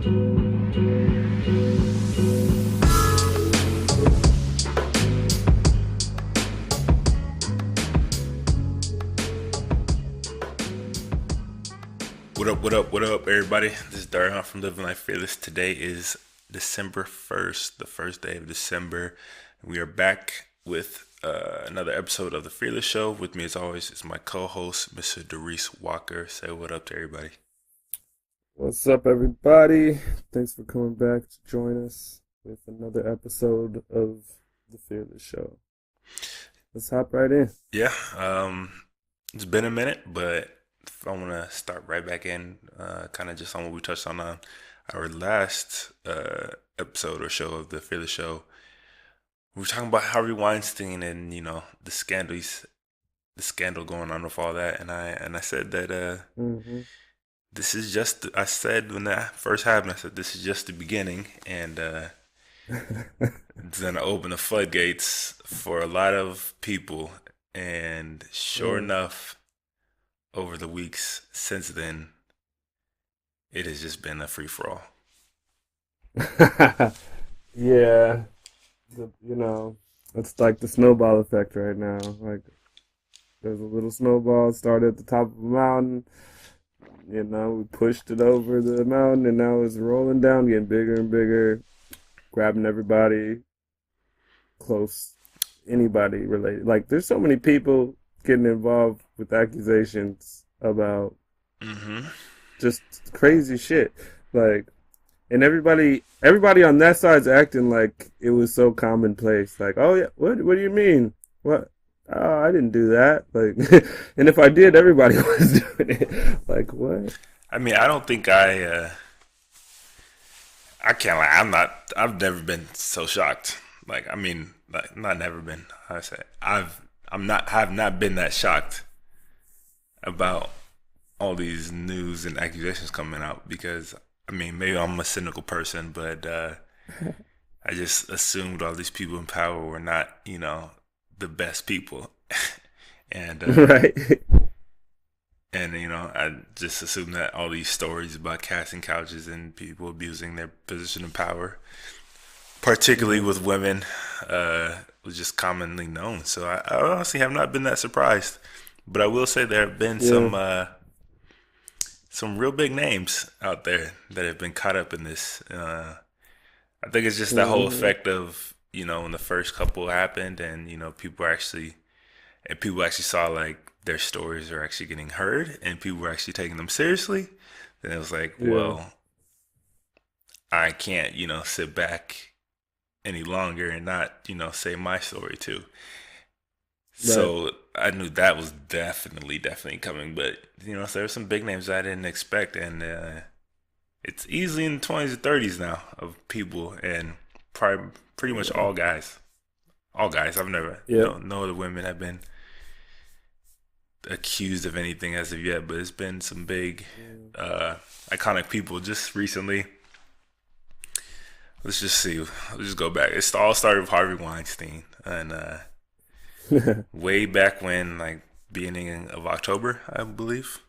What up, everybody? This is Darian from Living Life Fearless. Today is December 1st, the first day of December. We are back with another episode of The Fearless Show. With me, as always, is my co-host, Mr. Darius Walker. Say what up to everybody. What's up, everybody? Thanks for coming back to join us with another episode of The Fearless Show. Let's hop right in. Yeah, it's been a minute, but I want to start right back in, kind of just on what we touched on our last episode or show of The Fearless Show. We were talking about Harvey Weinstein and, the scandal going on with all that. And I said that this is just, I said when that first happened, I said, this is just the beginning. And it's going to open the floodgates for a lot of people. And sure enough, over the weeks since then, it has just been a free-for-all. Yeah. It's like the snowball effect right now. Like, there's a little snowball started at the top of a mountain. We pushed it over the mountain, and now it's rolling down, getting bigger and bigger, grabbing everybody close, anybody related. Like, there's so many people getting involved with accusations about just crazy shit. Like, and everybody on that side's acting like it was so commonplace. Like, oh yeah, what do you mean? What? Oh, I didn't do that. Like, and if I did, everybody was doing it. Like, what? I mean, I don't think I can't lie. I've never been so shocked. Like, I mean, like, not never been. I say have not been that shocked about all these news and accusations coming out, because I mean, maybe I'm a cynical person, but I just assumed all these people in power were not, the best people. And right. And I just assumed that all these stories about casting couches and people abusing their position of power, particularly with women, was just commonly known. So I honestly have not been that surprised. But I will say there have been some real big names out there that have been caught up in this. I think it's just that whole effect of, when the first couple happened and, people actually saw like their stories are actually getting heard and people were actually taking them seriously. Then it was like, well, I can't, sit back any longer and not, say my story too. Right. So I knew that was definitely coming, but so there were some big names I didn't expect, and it's easily in the 20s or 30s now of people, and probably pretty much all guys. I've never, no other women have been accused of anything as of yet, but it's been some big, iconic people just recently. Let's just see. Let's just go back. It all started with Harvey Weinstein, and way back when, like beginning of October, I believe.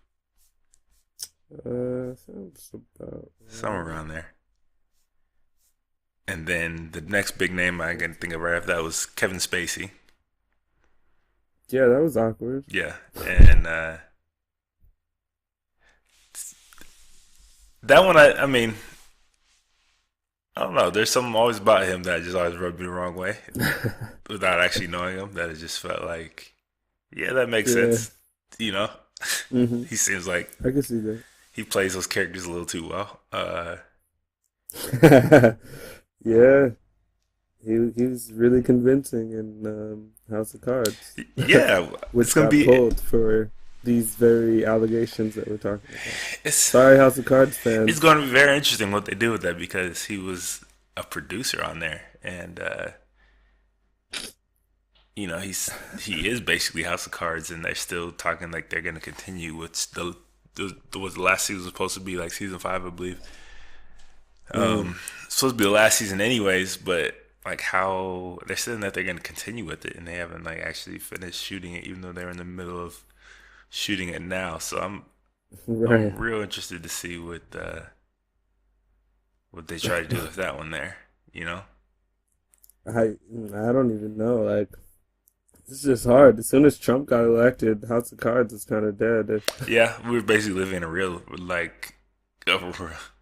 Sounds about somewhere around there. And then the next big name I can think of right after that was Kevin Spacey. Yeah, that was awkward. Yeah, and that one, I mean, I don't know. There's something always about him that just always rubbed me the wrong way without actually knowing him. That it just felt like, yeah, that makes sense. He seems like I can see that. He plays those characters a little too well. Yeah, he was really convincing in House of Cards. Yeah, which got pulled for these very allegations that we're talking about. Sorry, House of Cards fans. It's going to be very interesting what they do with that, because he was a producer on there, and he is basically House of Cards, and they're still talking like they're going to continue with the last season was supposed to be like season 5, I believe. Supposed to be the last season anyways, but like how they're saying that they're going to continue with it, and they haven't like actually finished shooting it, even though they're in the middle of shooting it now. So I'm real interested to see what what they try to do with that one there. You know? I don't even know. Like, it's just hard. As soon as Trump got elected, House of Cards is kind of dead. Yeah, we were basically living a real like,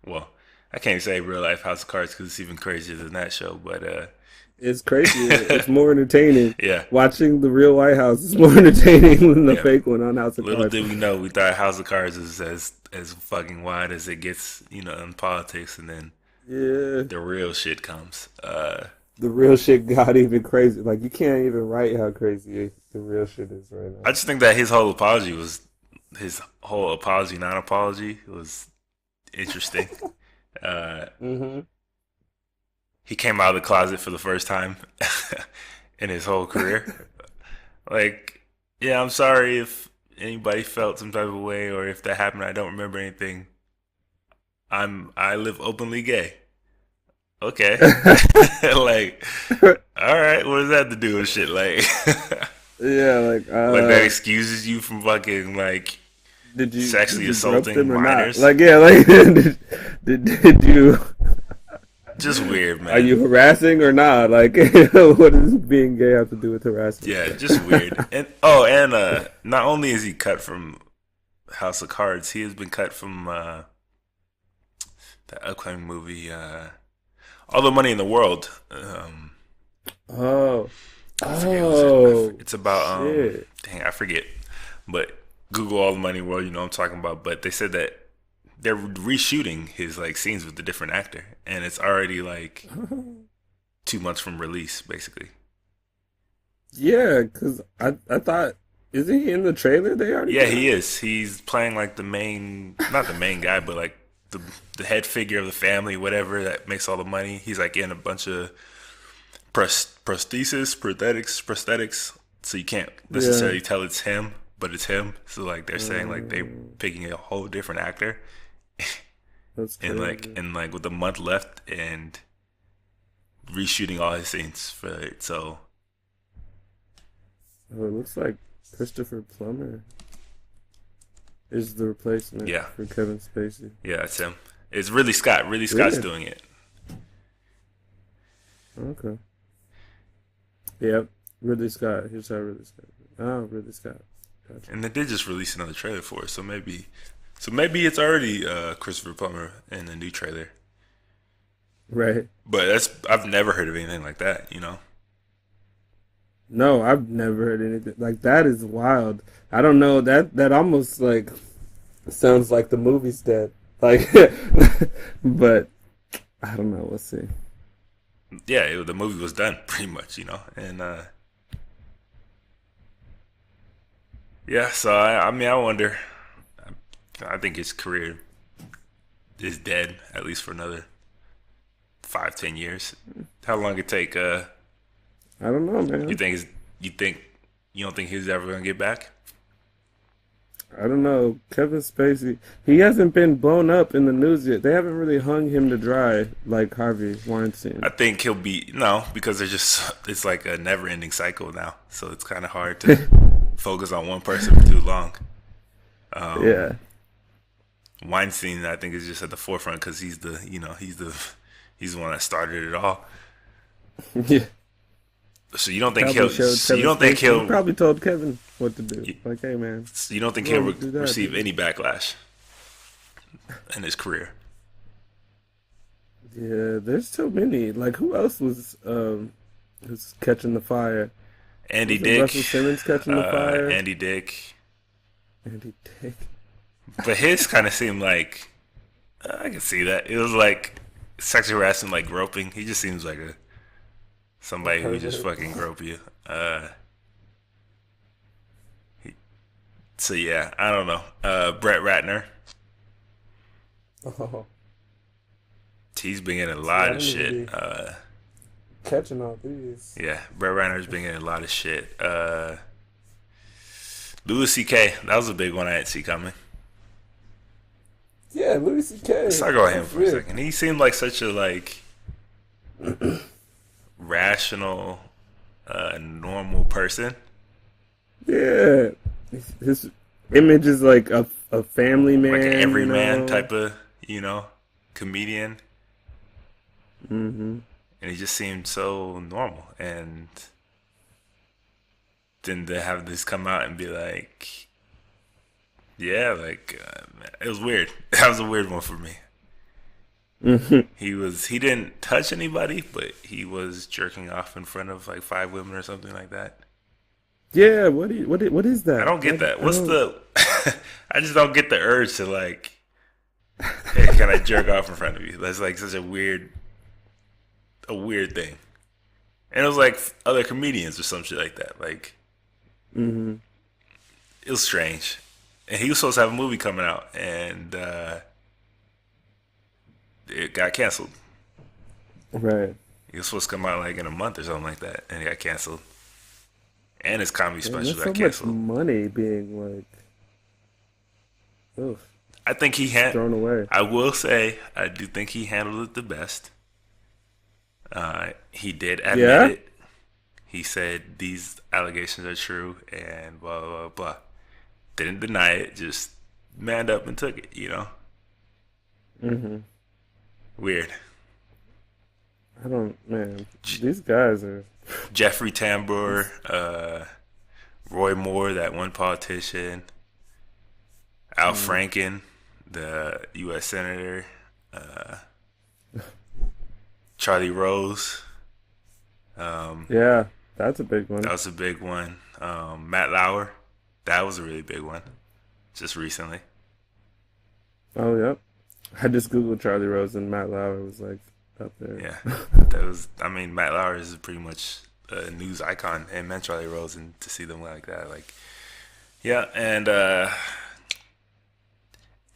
well, I can't say real life House of Cards because it's even crazier than that show. But It's crazy. It's more entertaining. yeah, Watching the real White House is more entertaining than the yeah. fake one on House of Little Cards. did we know, we thought House of Cards is as fucking wide as it gets, in politics, and then Yeah. the real shit comes. The real shit got even crazy. Like, you can't even write how crazy the real shit is right I now. just think that his whole apology, non-apology, was interesting. Uh, Mm-hmm. he came out of the closet for the first time in his whole career. Like, yeah, I'm sorry if anybody felt some type of way or if that happened. I don't remember anything. I live openly gay. Okay. Like, all right, what does that have to do with shit? Like, Yeah, like, like that excuses you from fucking like did sexually you grope assaulting them or not? minors. Like, yeah, like, did you Just weird, are man. you harassing or not? Like, what does being gay have to do with harassment? Yeah, just weird. And not only is he cut from House of Cards, he has been cut from the upcoming movie All the Money in the World. Oh, I forget what's it. oh, It's about shit. dang, I forget. But Google All the Money in the World, you know what I'm talking about. But they said that they're reshooting his like scenes with a different actor, and it's already like 2 months from release, basically. Yeah, because I thought, isn't he in the trailer they already Yeah, put he out? is. He's playing like the main, not the main guy, but like the head figure of the family, whatever that makes all the money. He's like in a bunch of prosthetics, so you can't Yeah. necessarily tell it's him, but it's him. So like they're saying like they're Um, picking a whole different actor, that's and like crazy. and like with a month left and reshooting all his scenes for it. So Oh, it looks like Christopher Plummer is the replacement yeah, for Kevin Spacey. yeah, it's him. It's Ridley Scott. Ridley Scott's Really? doing it. Okay. Yep. Ridley Scott. Here's how Ridley Scott. Oh, Ridley Scott. Gotcha. And they did just release another trailer for it, so maybe it's already Christopher Plummer in the new trailer. Right. But I've never heard of anything like that. No, I've never heard anything like that. Is wild. I don't know that almost like sounds like the movie's dead. Like, but I don't know. We'll see. Yeah, the movie was done pretty much. And yeah, so I mean I wonder. I think his career is dead at least for another 5-10 years. How long it take? I don't know, You man. think is you think you don't think he's ever gonna get back? I don't know. Kevin Spacey, he hasn't been blown up in the news yet. They haven't really hung him to dry like Harvey I Weinstein. think he'll be no because it's like a never ending cycle now. So it's kind of hard to focus on one person for too long. Um, Yeah. Weinstein, I think, is just at the forefront because he's the one that started it all. Yeah. So you don't think Probably he'll? showed So you Kevin don't think Spacey. He he'll? probably told Kevin what to do. You, Like, hey, man, so you don't think he'll go do that, receive dude. any backlash in his career? Yeah, there's so many. Like, who else was catching the fire? Andy Was it Russell Dick, Simmons catching the fire? Andy Dick, Andy Dick. but his kind of seemed like I can see that it was like sexual harassment, like groping. He just seems like a A somebody who would just pervert. fucking grope you. He, so yeah, I don't know. Brett Ratner, Oh, he's been getting a see, I lot of didn't even shit. be catching all these. Yeah, Brett Ratner's been getting a lot of shit. Louis C.K. That was a big one I didn't see coming. Yeah, Louis Let's C.K. talk about him That's for a weird. second. He seemed like such a like rational, normal person, Yeah, his image is like a family like an man. everyman type of comedian. Mm-hmm. and he just seemed so normal. And then to have this come out and be like, yeah, like it was weird. That was a weird one for me. Mm-hmm. He didn't touch anybody, but he was jerking off in front of like five women or something like that. Yeah. What is I that? don't get that. I What's don't. the? I just don't get the urge to like, hey, can I jerk off in front of you? That's like such a weird thing. And it was like other comedians or some shit like that. Like Mm-hmm. it was strange. And he was supposed to have a movie coming out, and it got canceled. Right. He was supposed to come out like in a month or something like that, and it got canceled. And his comedy And special that's got so much canceled. money being like, ugh, I think just thrown away. I will say, I do think he handled it the best. He did admit Yeah. it. He said these allegations are true and blah blah blah. Didn't deny it. Just manned up and took it. You know, Mm-hmm. weird. I don't, man. J- These guys are. Jeffrey Tambor, Roy Moore, that one politician, Al Mm, Franken, the U.S. senator, uh, Charlie Rose. yeah, that's a big That one. was a big one. Matt Lauer, that was a really big one, just recently. Oh, yep. I just googled Charlie Rose and Matt Lauer was like up there. Yeah, that was. I mean, Matt Lauer is pretty much a news icon, and man, Charlie Rose, and to see them like that, like, yeah,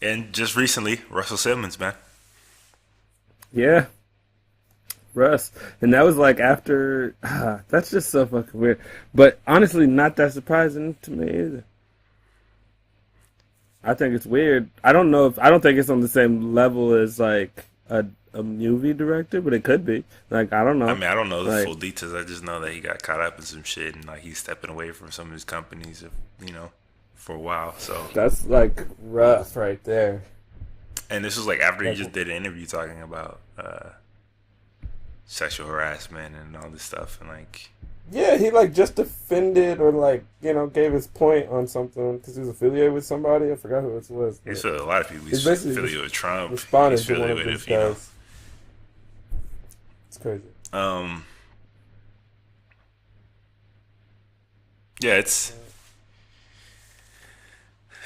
and just recently, Russell Simmons, man. Yeah, Russ. And that was like after. That's just so fucking weird. But honestly, not that surprising to me either. I think it's weird. I don't know if I don't think it's on the same level as like a movie director, but it could be. Like I don't I know. mean, I don't know the Like full details. I just know that he got caught up in some shit, and like he's stepping away from some of his companies, you know, for a while. So, that's like rough right there. and this was like after he Like just did an interview talking about sexual harassment and all this stuff, and like yeah, he like just defended or like gave his point on something because he was affiliated with somebody. I forgot who it was, he's but a lot of people. he's He's basically affiliated with Trump. He's responding to one affiliated of these with, you know. guys. It's crazy. Um, yeah, it's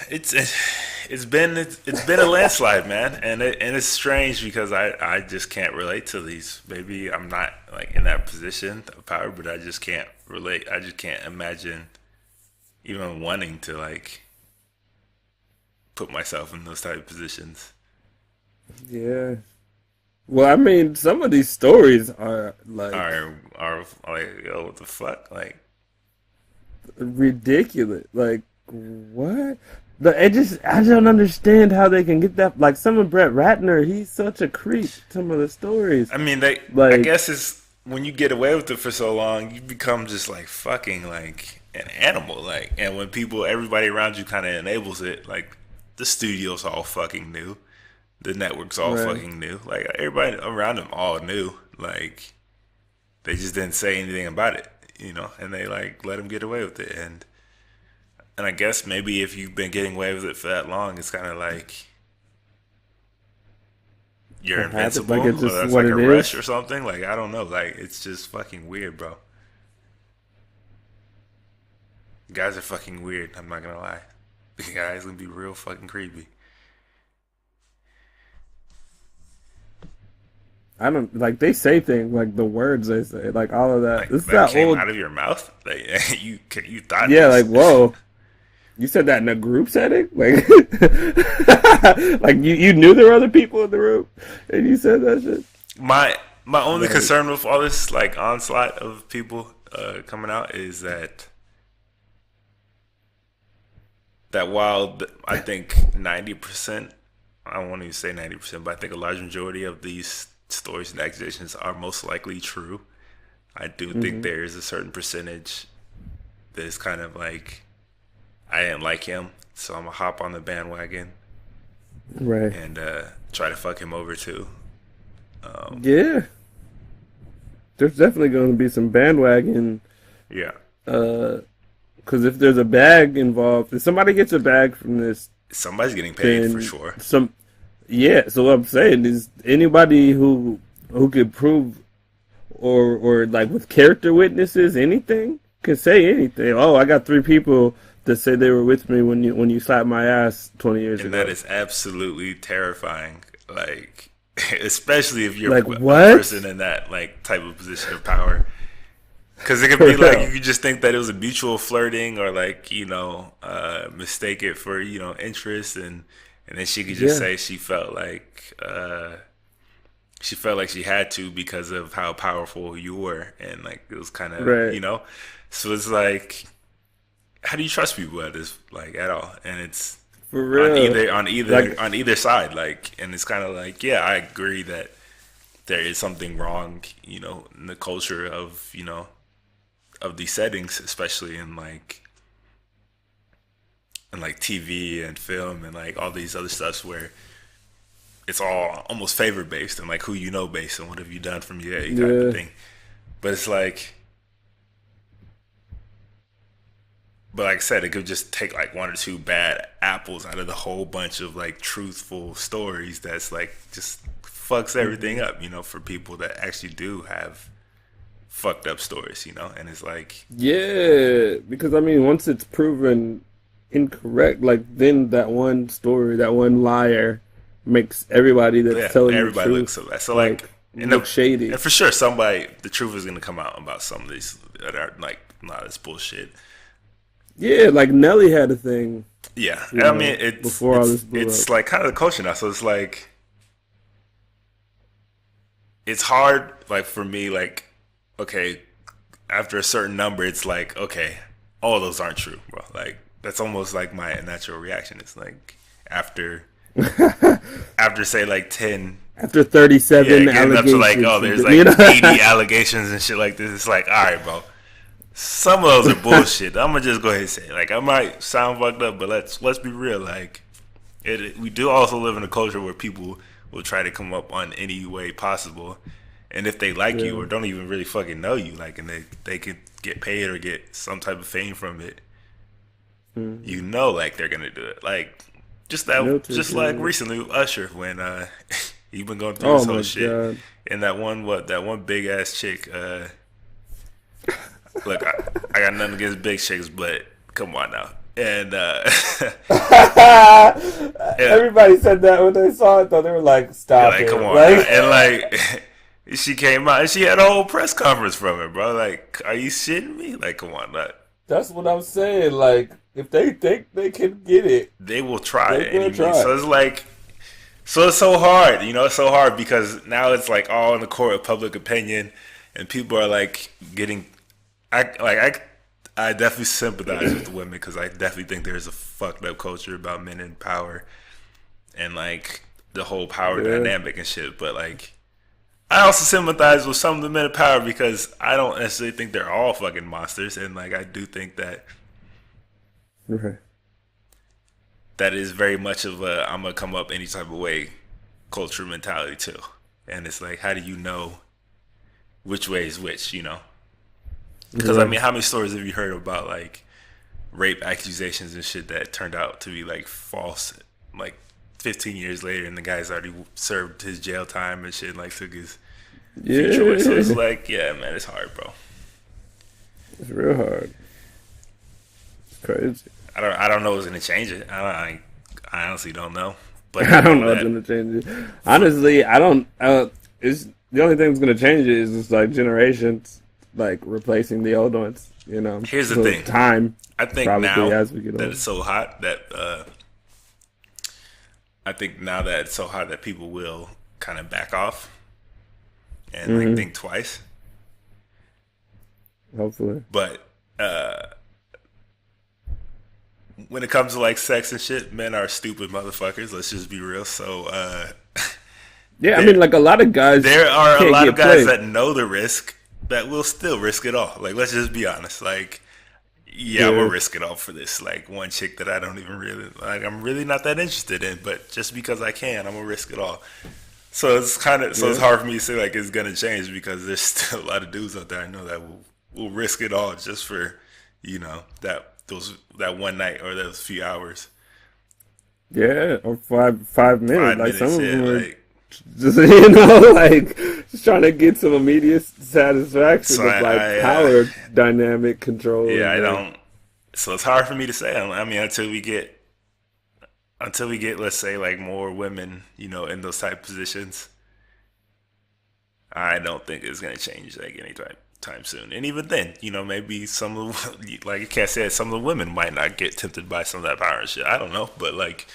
it's been a landslide, man, and it's strange because I just can't relate to these. Maybe I'm not like in that position of power, but I just can't relate. I just can't imagine even wanting to like put myself in those type of positions. Yeah. Well, I mean, some of these stories are like Are like, yo, what the fuck? Like, ridiculous. Like what? It just I don't understand how they can get that. Like some of Brett Ratner, he's such a creep. Some of the stories, I mean, they. I like guess it's when you get away with it for so long, you become just like fucking like an animal. Like, and when people, everybody around you, kind of enables it. Like, the studios all fucking knew, the networks all right. fucking knew. Like, everybody around them all knew. Like, they just didn't say anything about it, you know. And they like let him get away with it. And I guess maybe if you've been getting away with it for that long, it's kind of like you're A habit, like invincible, it's or just that's what like a it rush is. or something. Like, I don't know. Like, it's just fucking weird, bro. Guys are fucking weird. I'm not gonna lie. The guys gonna be real fucking creepy. I don't like they say things like the words they say, like all of that. Like, This is that that came old. out of your mouth. Like, you thought Yeah, like this. whoa. You said that in a group setting, like, like you knew there were other people in the room, and you said that shit. My only Like, concern with all this like onslaught of people coming out is that while I think 90%, I don't want to even say 90%, but I think a large majority of these stories and accusations are most likely true. I do think hmm there is a certain percentage that is kind of like, I didn't like him, so I'm gonna hop on the bandwagon right? and try to fuck him over too. Yeah, there's definitely going to be some bandwagon. Yeah, Because if there's a bag involved, if somebody gets a bag from this, somebody's getting paid for then sure. yeah. So what I'm saying is anybody who could prove or like with character witnesses, anything can say anything. Oh, I got three people that say they were with me when you slapped my ass 20 years And ago. that is absolutely terrifying. Like, especially if you're Like a what? person in that like type of position of power. Because it could For be like you real? could just think that it was a mutual flirting, or like mistake it for interest, and then she could just Yeah. say she felt like she had to because of how powerful you were, and like it was kind of Right. So it's like, how do you trust people at this like at all? And it's For on real. either on either Like on either side, like, and it's kind of like, yeah, I agree that there is something wrong, in the culture of of these settings, especially in like TV and film and like all these other stuffs where it's all almost favor based and like who based and what have you done for me, kind of yeah. thing. But it's like, but like I said, it could just take like one or two bad apples out of the whole bunch of like truthful stories that's like just fucks everything Mhm. up, for people that actually do have fucked up stories, and it's like, Yeah, because I mean, once it's proven incorrect, like then that one story, that one liar makes everybody that's yeah, telling the everybody looks so truth bad. So like, like look and shady. for sure, the truth is gonna come out about some of these that are like not as bullshit. Yeah, like Nelly had a thing, Yeah, I mean, it's before all it's this blew up. it's like kind of the culture now. So it's like it's hard, like for me, like, okay, after a certain number, it's like, okay, all those aren't true, bro. Like that's almost like my natural reaction. It's like after after say like 10. After Yeah, 37 getting up to like, oh, allegations, and there's you like know, 80 allegations and shit like this. It's like, all right, bro. Some of those are bullshit. I'm gonna just go ahead and say, like, I might sound fucked up, but let's be real. Like, we do also live in a culture where people will try to come up on any way possible, and if they like you yeah, or don't even really fucking know you, like, and they could get paid or get some type of fame from it, hmm, like they're gonna do it. Like, just like military. recently with Usher when he been going through Oh this whole my shit, god. and that one big ass chick. Look, I got nothing against big chicks, but come on now. And yeah, Everybody said that when they saw it, though. They were like, yeah, "Stop like come it!" on now. Like, And like she came out and she had a whole press conference from it, bro. Like, are you shitting me? Like, come on, like, that's what I'm saying. Like, if they think they can get it, they will try they're any gonna means. try. So it's like, so it's so hard, It's so hard because now it's like all in the court of public opinion, and people are like getting. I definitely sympathize with the women because I definitely think there's a fucked up culture about men in power and like the whole power Yeah, dynamic and shit. But like, I also sympathize with some of the men in power because I don't necessarily think they're all fucking monsters, and like I do think that right. that is very much of a I'm gonna come up any type of way culture mentality too. And it's like, how do you know which way is which? Because I Yeah, mean, how many stories have you heard about like rape accusations and shit that turned out to be like false, like 15 years later, and the guy's already served his jail time and shit, and like took his future away. So it's yeah. like, yeah, man, it's hard, bro. It's real hard. It's crazy. I don't know what's gonna change it. I honestly don't know, but I I don't know know what's that gonna change it. for Honestly, I don't. It's the only thing that's gonna change it is just like generations, like replacing the old ones. here's the So thing. time, I think probably now as we get that older. it's so hot that people will kind of back off and like Hmm. think twice. Hopefully. But uh, when it comes to like sex and shit, men are stupid motherfuckers. Let's just be real. So Yeah, I there mean, like a lot of guys there are a can't lot of get guys played. that know the risk that will still risk it all. Like, let's just be honest. Like, yeah, I'm gonna Yeah, risk it all for this. Like one chick that I don't even really like. I'm really not that interested in, but just because I can, I'm gonna risk it all. So it's kind of so it's Yeah. hard for me to say like it's gonna change because there's still a lot of dudes out there I know that will risk it all just for that one night or those few hours, Yeah, or 5 minutes. five Like some minutes. of Yeah, them are like just like just trying to get some immediate satisfaction so of like I power dynamic control yeah and I like don't. So it's hard for me to say. I mean, until we get let's say like more women, in those type of positions, I don't think it's gonna change like time soon. And even then, maybe some of like Kat said, some of the women might not get tempted by some of that power and shit. I don't know, but like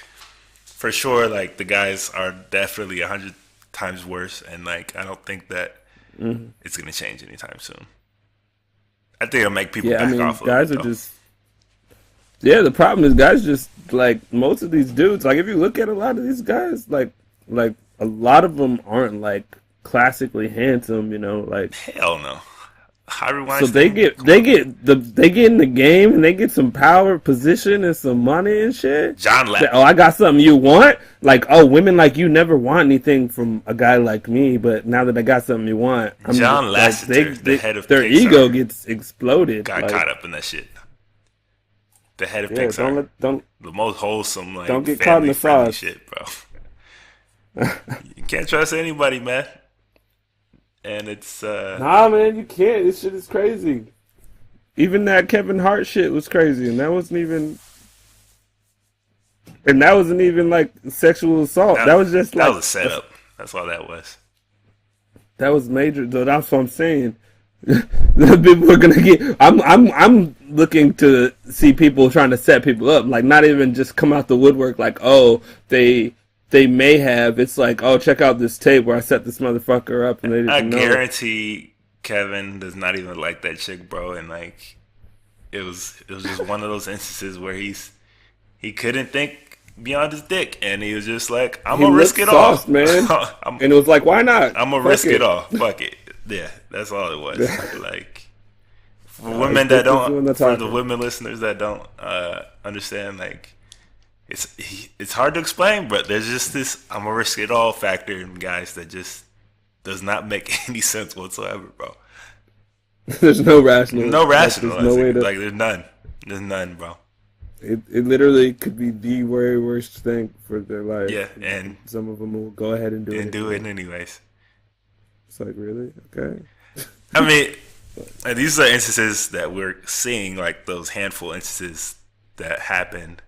for sure, like the guys are definitely 100 times worse, and like I don't think that mhm. it's gonna change anytime soon. I think it'll make people Yeah, I back mean off a little guys bit are though. just yeah, the problem is guys just like most of these dudes, like if you look at a lot of these guys, like a lot of them aren't like classically handsome, like Hell no, Harvey so they Weinstein. get Come they on, man. get the they get in the game and they get some power, position, and some money and shit. John Say, La- oh, I got something you want. Like, oh, women like you never want anything from a guy like me, but now that I got something you want, John like Lasseter, the head of their ego Pixar, gets exploded. got Like, caught up in that shit. The head of yeah, Pixar, don't the most wholesome don't like get caught in family the friendly sauce. shit, bro. You can't trust anybody, man. And it's Nah, man, you can't. This shit is crazy. Even that Kevin Hart shit was crazy, and that wasn't even like sexual assault. that That was just that was like a setup. That's all that was. that was major. So that's what I'm saying. The people are gonna get. I'm looking to see people trying to set people up, like not even just come out the woodwork. Like, oh, they may have. It's like, oh, check out this tape where I set this motherfucker up and they I didn't know. guarantee Kevin does not even like that chick, bro. And like it was just one of those instances where he couldn't think beyond his dick, and he was just like, I'm He gonna risk looked it all. sauced, man, I'm and it was like, why not? I'm gonna Fuck risk it it. all. Fuck it. Yeah, that's all it was. Like His dick was doing the for the talking. women listeners that don't understand, like it's hard to explain, but there's just this I'm gonna risk it all factor in guys that just does not make any sense whatsoever, bro. There's no rational. No Like, there's no way rationalizing. to. Like there's none, bro. It literally could be the very worst thing for their life. Yeah, and Some of them will go ahead and do it do it anyway. anyways. It's like, really? Okay. I mean, and these are instances that we're seeing, like those handful instances that happened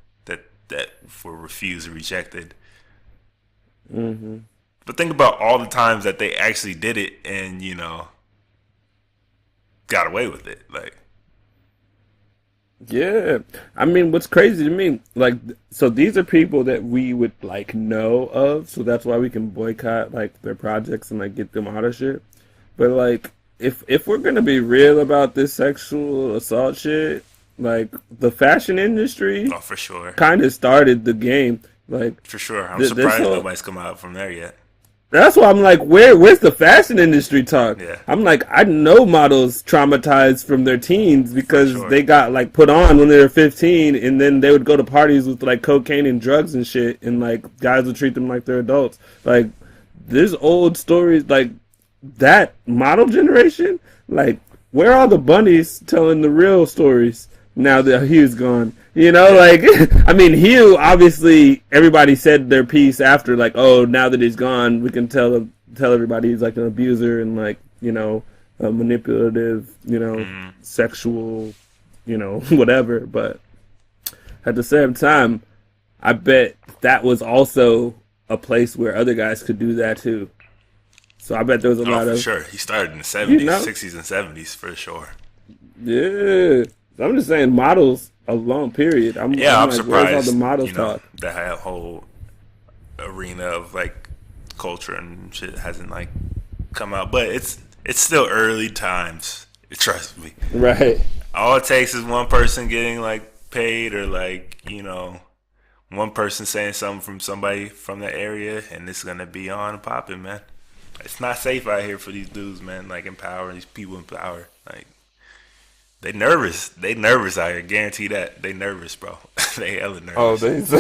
that were refused or rejected. Hmm. But think about all the times that they actually did it and got away with it. Like, Yeah. I mean, what's crazy to me, like, so these are people that we would, like, know of, so that's why we can boycott, like, their projects and, like, get them out of shit. But, like, if we're gonna be real about this sexual assault shit, like, the fashion industry oh, for sure, kind of started the game. Like, for sure. I'm this surprised whole nobody's come out from there yet. That's why I'm like, where's the fashion industry talk? Yeah, I'm like, I know models traumatized from their teens for because sure. they got like put on when they were 15, and then they would go to parties with like cocaine and drugs and shit, and like guys would treat them like they're adults. Like, there's old stories like that model generation. Like, where are the bunnies telling the real stories now that Hugh's gone? Yeah, Like, I mean, Hugh, obviously, everybody said their piece after, like, oh, now that he's gone, we can tell everybody he's, like, an abuser and, like, a manipulative, sexual, whatever. But at the same time, I bet that was also a place where other guys could do that, too. So I bet there was a oh, lot for of, sure. He started in the you '70s, know, '60s, and '70s for sure. yeah. I'm just saying models alone, period. Yeah, I'm I'm like, where's all the surprised. models talk? That whole arena of like culture and shit hasn't like come out, but it's still early times. Trust me. Right. All it takes is one person getting like paid or like one person saying something from somebody from that area, and it's gonna be on and popping, man. It's not safe out here for these dudes, man. Like in power, these people in power. Like They nervous. They nervous. I guarantee that they nervous, bro. They hella Oh, nervous.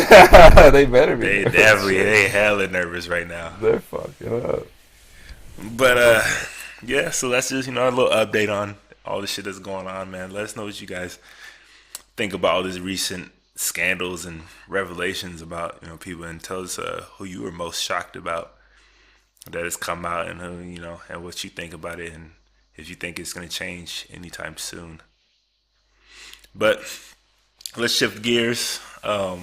they better be They nervous. definitely Shit. they hella nervous right now. They're fucking up. But yeah. So that's just a little update on all the shit that's going on, man. Let us know what you guys think about all these recent scandals and revelations about people, and tell us who you were most shocked about that has come out, and who and what you think about it, and if you think it's going to change anytime soon. But let's shift gears. A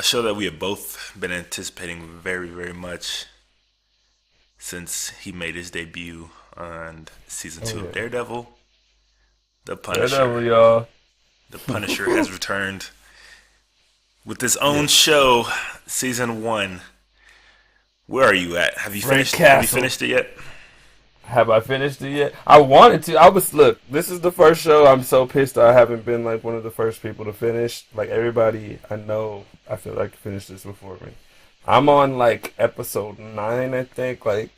show that we have both been anticipating very, very much since he made his debut on season Oh 2 of yeah. Daredevil. The Daredevil, Punisher. y'all. The Punisher has returned with his own show, season 1. Where are you at? Have you Frank finished? Have you Castle. finished it yet? Have I finished it yet? I wanted to. Look, this is the first show. I'm so pissed I haven't been like one of the first people to finish. Like everybody I know, I feel like finished this before me. I'm on like episode 9, I think. Like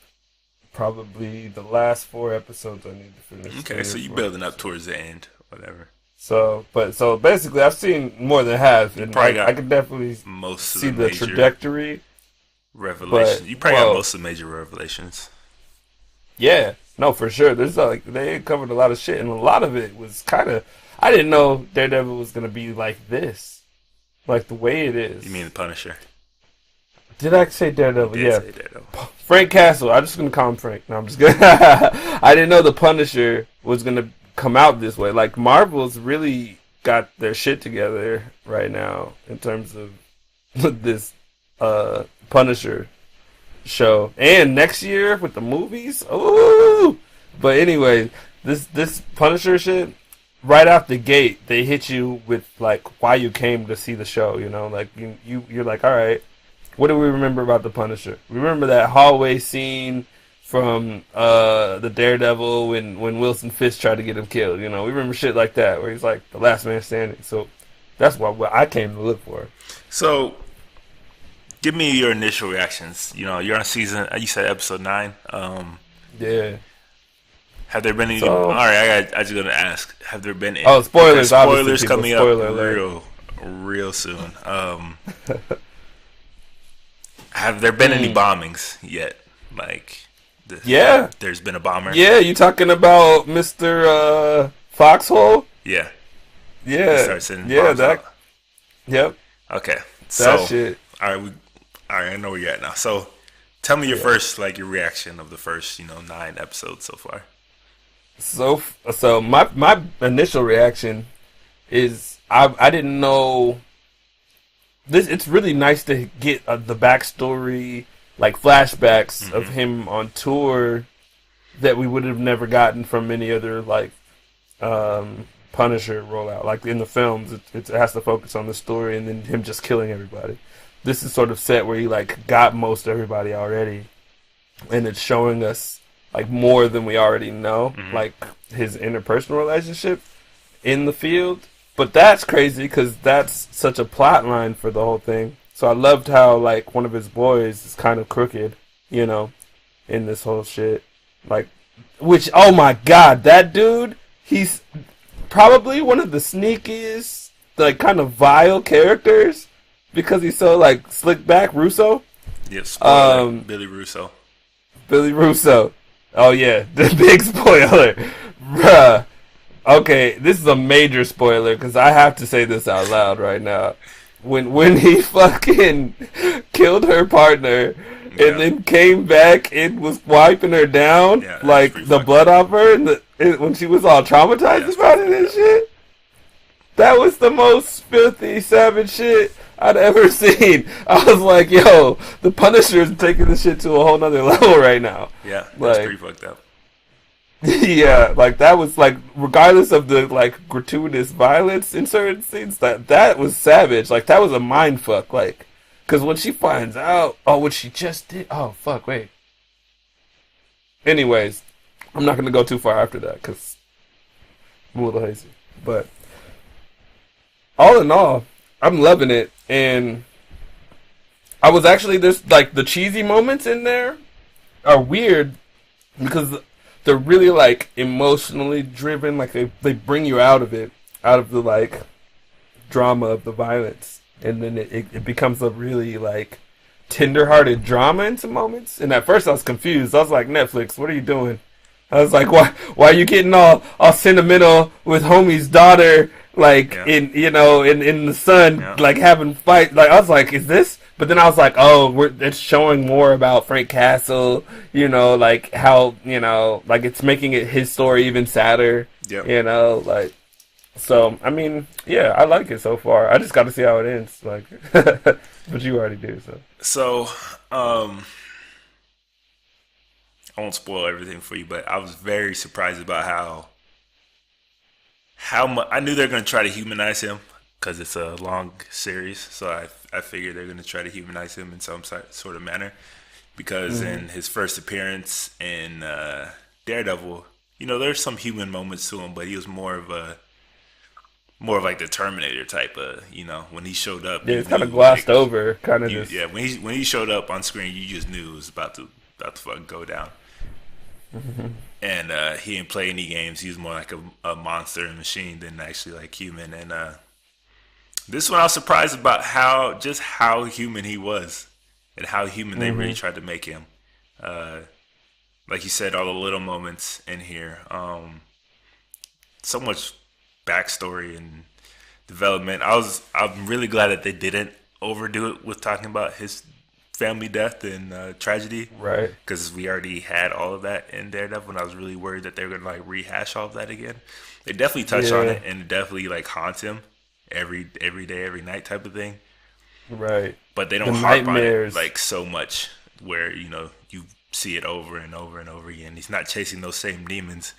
probably the last 4 episodes I need to finish. Okay, 3 or so you're 4 building up episodes. towards the end, whatever. So basically, I've seen more than half, You and probably like I got could definitely most of see the the major trajectory. But revelations. You probably got well, most of the major revelations. yeah, no, for sure. There's like they covered a lot of shit, and a lot of it was kind of. I didn't know Daredevil was gonna be like this, like the way it is. You mean the Punisher? Did I say You Daredevil? did Yeah, say Daredevil. Frank Castle. I'm just gonna call him Frank. No, I'm just gonna. I didn't know the Punisher was gonna come out this way. Like Marvel's really got their shit together right now in terms of this Punisher show, and next year with the movies. Ooh! But anyway, this Punisher shit, right off the gate, they hit you with like why you came to see the show. Like you're like, all right, what do we remember about the Punisher? We remember that hallway scene from the Daredevil when Wilson Fisk tried to get him killed. We remember shit like that where he's like the last man standing. So that's what I came to look for. So, give me your initial reactions. You're on season. You said episode 9. Yeah. Have there been any? All So, right, I just gonna ask. Have there been any? oh, Okay, spoilers! Obviously, spoilers people. coming up Spoiler alert. real soon. Have there been any bombings yet? Like, Yeah, there's been a bomber. yeah. You talking about Mr. Foxhole? Yeah. They Yeah, start sending yeah. bombs That. out. Yep. Okay. That So, shit. all right, all right. I know where you're at now. So, tell me your Yeah. first, like, your reaction of the first, 9 episodes so far. So my initial reaction is I didn't know this. It's really nice to get the backstory, like flashbacks of him on tour that we would have never gotten from any other like Punisher rollout. Like in the films, it has to focus on the story and then him just killing everybody. This is sort of set where he like got most everybody already, and it's showing us like more than we already know, like his interpersonal relationship in the field. But that's crazy because that's such a plot line for the whole thing. So I loved how like one of his boys is kind of crooked, in this whole shit. Like, which oh my god, that dude, he's probably one of the sneakiest, like kind of vile characters because he's so like slick back. Russo, Yeah, spoiler. Billy Russo. Billy Russo. Oh yeah, the big spoiler, bruh. Okay, this is a major spoiler because I have to say this out loud right now. When he fucking killed her partner Yeah. and then came back and was wiping her down, Yeah, that's like pretty the fucked blood off her, and when she was all traumatized that's about it pretty and fucked shit. That was the most filthy, savage shit I'd ever seen. I was like, yo, the Punisher's taking this shit to a whole nother level right now. Yeah, that's Like, pretty fucked up. yeah, like that was like, regardless of the like gratuitous violence in certain scenes, that was savage. Like that was a mind fuck. Like, because when she finds out, oh, what she just did. Oh fuck, wait. Anyways, I'm not gonna go too far after that because I'm a little hazy. But all in all, I'm loving it, and I was actually there's like the cheesy moments in there are weird because they're really like emotionally driven. Like they bring you out of it, out of the like drama of the violence, and then it becomes a really like tender-hearted drama in some moments. And at first I was confused. I was like, Netflix, what are you doing? I was like, why are you getting all sentimental with homie's daughter, like Yeah. in the sun, Yeah. like having fight? Like I was like, is this? But then I was like, oh, it's showing more about Frank Castle, like how like it's making it his story even sadder, Yep. like. So I mean, yeah, I like it so far. I just got to see how it ends, like, but you already do. So So, um, I won't spoil everything for you, but I was very surprised about how much I knew they're going to try to humanize him because it's a long series. So I figured they're going to try to humanize him in some sort of manner because in his first appearance in Daredevil, there's some human moments to him, but he was more of like the Terminator type of, when he showed up, yeah, you it's kind knew of glossed like over, kind of you just. yeah when he showed up on screen, you just knew it was about to fucking go down. And he didn't play any games. He was more like a monster and machine than actually like human. And this one I was surprised about how human he was and how human they really tried to make him. Like you said, all the little moments in here. So much backstory and development. I'm really glad that they didn't overdo it with talking about his family death and tragedy, Right. because we already had all of that in Daredevil, and I was really worried that they were gonna like rehash all of that again. They definitely touch on Yeah. it, and it definitely like haunts him every day, every night type of thing. Right. But they The don't harp on it nightmares. like so much, where you see it over and over and over again. He's not chasing those same demons.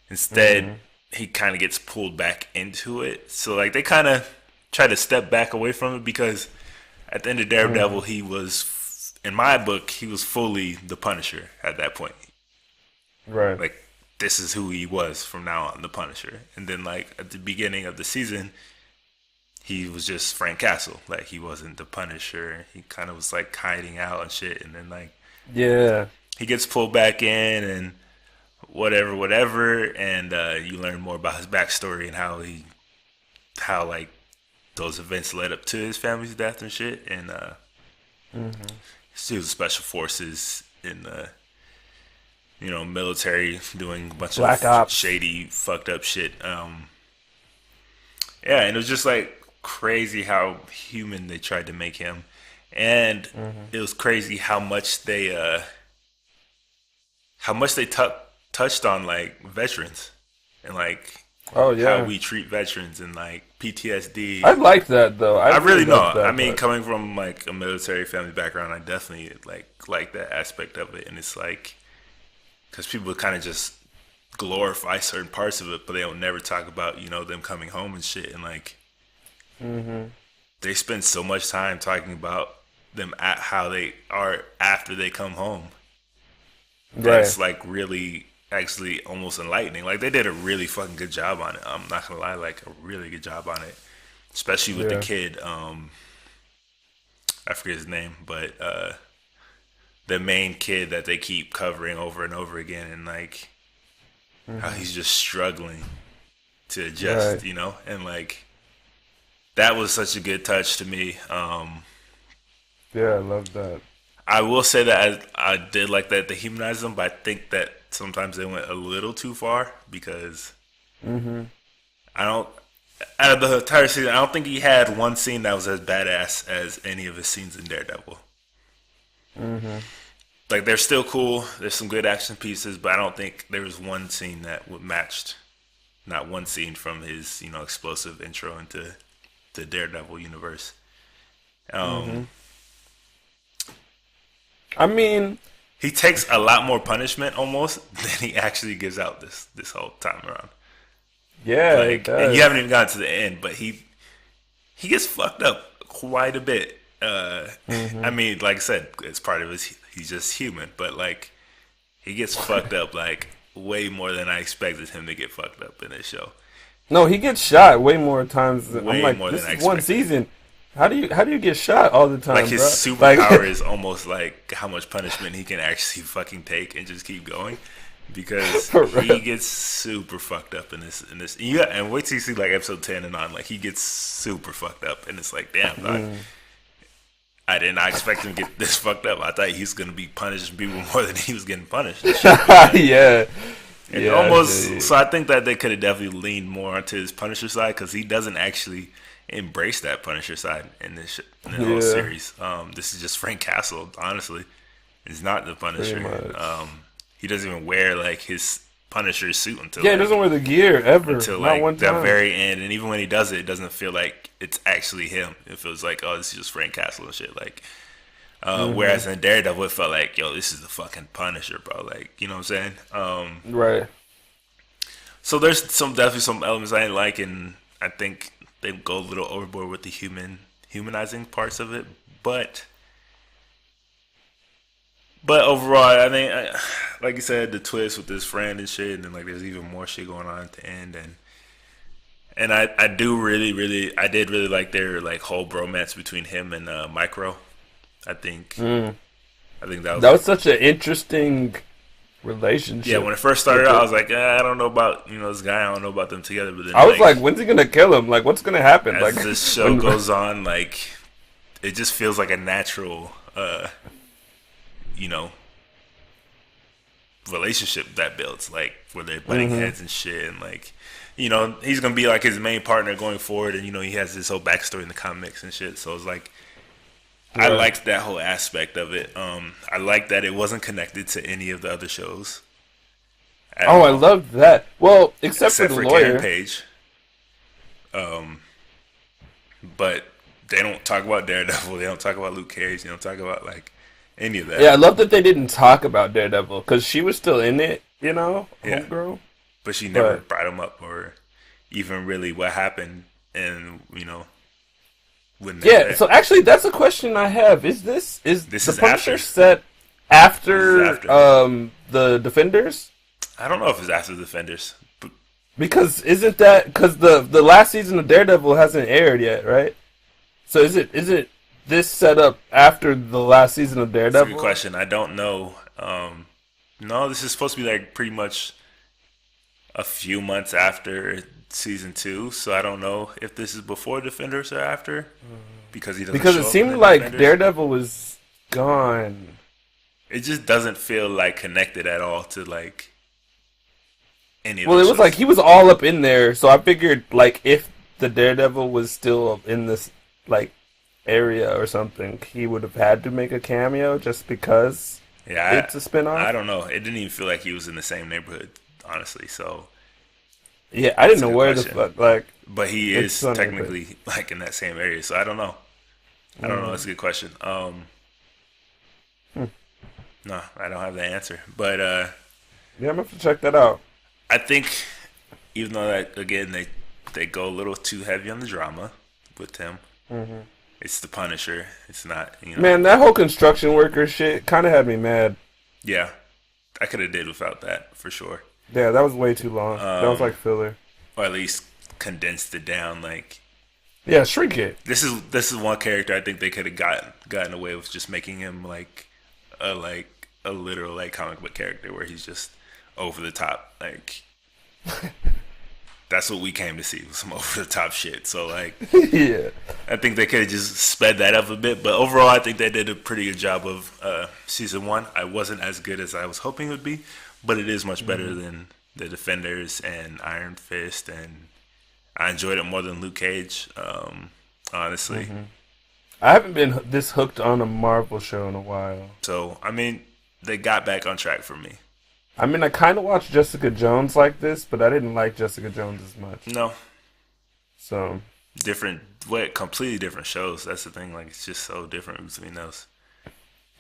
Instead, he kind of gets pulled back into it. So like they kind of try to step back away from it because at the end of Daredevil, he was, in my book, he was fully the Punisher at that point. Right. Like this is who he was from now on, the Punisher. And then like at the beginning of the season, he was just Frank Castle. Like he wasn't the Punisher. He kind of was like hiding out and shit. And then like Yeah. he gets pulled back in and whatever, and you learn more about his backstory and how like those events led up to his family's death and shit. And he was special forces in the military doing a bunch Black of Ops. shady, fucked up shit. Yeah, and it was just like crazy how human they tried to make him, and it was crazy how much they touched on like veterans and like Oh how yeah. we treat veterans and like PTSD. I liked that though. I really know. loved that I mean, part. coming from like a military family background, I definitely like that aspect of it. And it's like because people kind of just glorify certain parts of it, but they don't never talk about them coming home and shit. And like they spend so much time talking about them at how they are after they come home. That's Right. like really actually almost enlightening. Like they did a really fucking good job on it. I'm not gonna lie, like a really good job on it, especially with the Yeah. kid. I forget his name, but the main kid that they keep covering over and over again, and like how he's just struggling to adjust, Right. and like that was such a good touch to me. Yeah, I love that. I will say that I did like that they humanized him, but I think that sometimes they went a little too far because I don't. Out of the entire season, I don't think he had one scene that was as badass as any of his scenes in Daredevil. Like they're still cool. There's some good action pieces, but I don't think there was one scene that would matched. Not one scene from his explosive intro into the Daredevil universe. I mean, He takes a lot more punishment almost than he actually gives out this whole time around. yeah, it Like, and does. you haven't even gotten to the end, but he gets fucked up quite a bit. I mean, like I said, it's part of his. He's just human, but like he gets fucked up like way more than I expected him to get fucked up in this show. No, he gets shot way more times. I'm Way like, more this than I is one expected. season. How do you get shot all the time, Like his bro? superpower Like, is almost like how much punishment he can actually fucking take and just keep going. because For he real. gets super fucked up in this. Yeah, and wait till you see like episode 10 and on, like he gets super fucked up, and it's like, damn, dog. Mm. I did not expect him to get this fucked up. I thought he was gonna be punishing people more than he was getting punished and shit. But Yeah. and Yeah, I feel almost, you. so I think that they could have definitely leaned more onto his Punisher side because he doesn't actually embrace that Punisher side in the whole Yeah, series. This is just Frank Castle, honestly. It's not the pretty Punisher. much. He doesn't even wear like his Punisher suit Yeah, he doesn't wear the gear ever. until Not one like the time. very end, and even when he does it, it doesn't feel like it's actually him. It feels like, oh, this is just Frank Castle and shit. Like, Hmm. whereas in Daredevil, it felt like, yo, this is the fucking Punisher, bro. Like, you know what I'm saying? Right. So there's definitely some elements I didn't like, and I think they go a little overboard with the humanizing parts of it. But overall, I think, like you said, the twist with his friend and shit, and then like there's even more shit going on at the end, and I do I did really like their like whole bromance between him and Micro. I think Mm. I think that was That was like, such an interesting yeah. relationship When it first started with out, I it. was like, I don't know about this guy. I don't know about them together. But then I was like, like when's he gonna kill him? Like, what's gonna happen? Like, as this show when? goes on, like it just feels like a natural, you know, relationship that builds, like where they're butting Hmm. heads and shit, and like, he's gonna be like his main partner going forward, and he has this whole backstory in the comics and shit. So it's like I Right. liked that whole aspect of it. I liked that it wasn't connected to any of the other shows at Oh, I all, loved that. Well, except for except the for Karen lawyer. Page. But they don't talk about Daredevil. They don't talk about Luke Cage. They don't talk about like any of Yeah, that. I love that they didn't talk about Daredevil because she was still in it, Yeah, homegirl. but she never But brought him up or even really what happened, and when they were yeah, there. so actually, that's a question I have. Is This the is Punisher after. set This is after after. the Defenders? I don't know if it's after the Defenders, but Because isn't that because the last season of Daredevil hasn't aired yet, right? So is it this set up after the last season of it's a good Daredevil? question. I don't know. No, this is supposed to be like pretty much a few months after season two, so I don't know if this is before Defenders or after because he doesn't Because it show up in seemed the like Defenders. Daredevil was gone. It just doesn't feel like connected at all to like any of Well, those it was like shows. he was all up in there, so I figured like if the Daredevil was still in this like area or something, he would have had to make a cameo just because Yeah, it's a I spinoff. don't know. It didn't even feel like he was in the same neighborhood, honestly. So Yeah, I didn't that's a know good where the question. fuck like But he it's is Sunday, but technically like in that same area, so I don't know. I don't know. That's a good question. No, I don't have the answer. But yeah, I'm gonna have to check that out. I think even though that again they go a little too heavy on the drama with him, it's the Punisher. It's not Man, that whole construction worker shit kind of had me mad. yeah. I could have did without that for sure, Yeah, that was way too long. That was like filler. or at least condensed it down. Like Yeah, shrink it. this is one character I think they could have gotten away with just making him like a literal like comic book character where he's just over the top. Like that's what we came to see was some over the top shit. So like Yeah. I think they could have just sped that up a bit. But overall, I think they did a pretty good job of season one. I wasn't as good as I was hoping it would be, but it is much better than the Defenders and Iron Fist, and I enjoyed it more than Luke Cage. Honestly, I haven't been this hooked on a Marvel show in a while. so I mean, they got back on track for me. I mean, I kind of watched Jessica Jones like this, but I didn't like Jessica Jones as much. No, So, different, what completely different shows. That's the thing. Like it's just so different between those.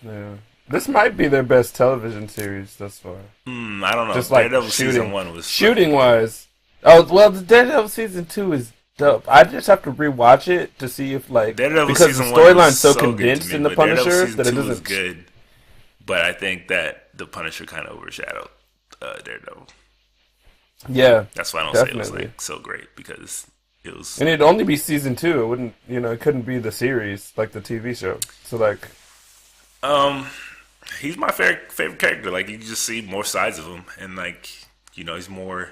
yeah. This might be their best television series thus far. I don't know. Just like Daredevil season shooting. one was Shooting wise. Oh, well, the Daredevil season 2 is dope. I just have to rewatch it to see if, like, Daredevil because the season one was storyline's so so good to condensed me, in The but Daredevil Punisher season that it two was doesn't. good. But I think that the Punisher kind of overshadowed Daredevil. Yeah, That's why I don't say it was definitely. like so great because it was. And it'd only be season 2. It wouldn't, it couldn't be the series, like the TV show. So, like, Um, he's my favorite character. Like you just see more sides of him, and like he's more.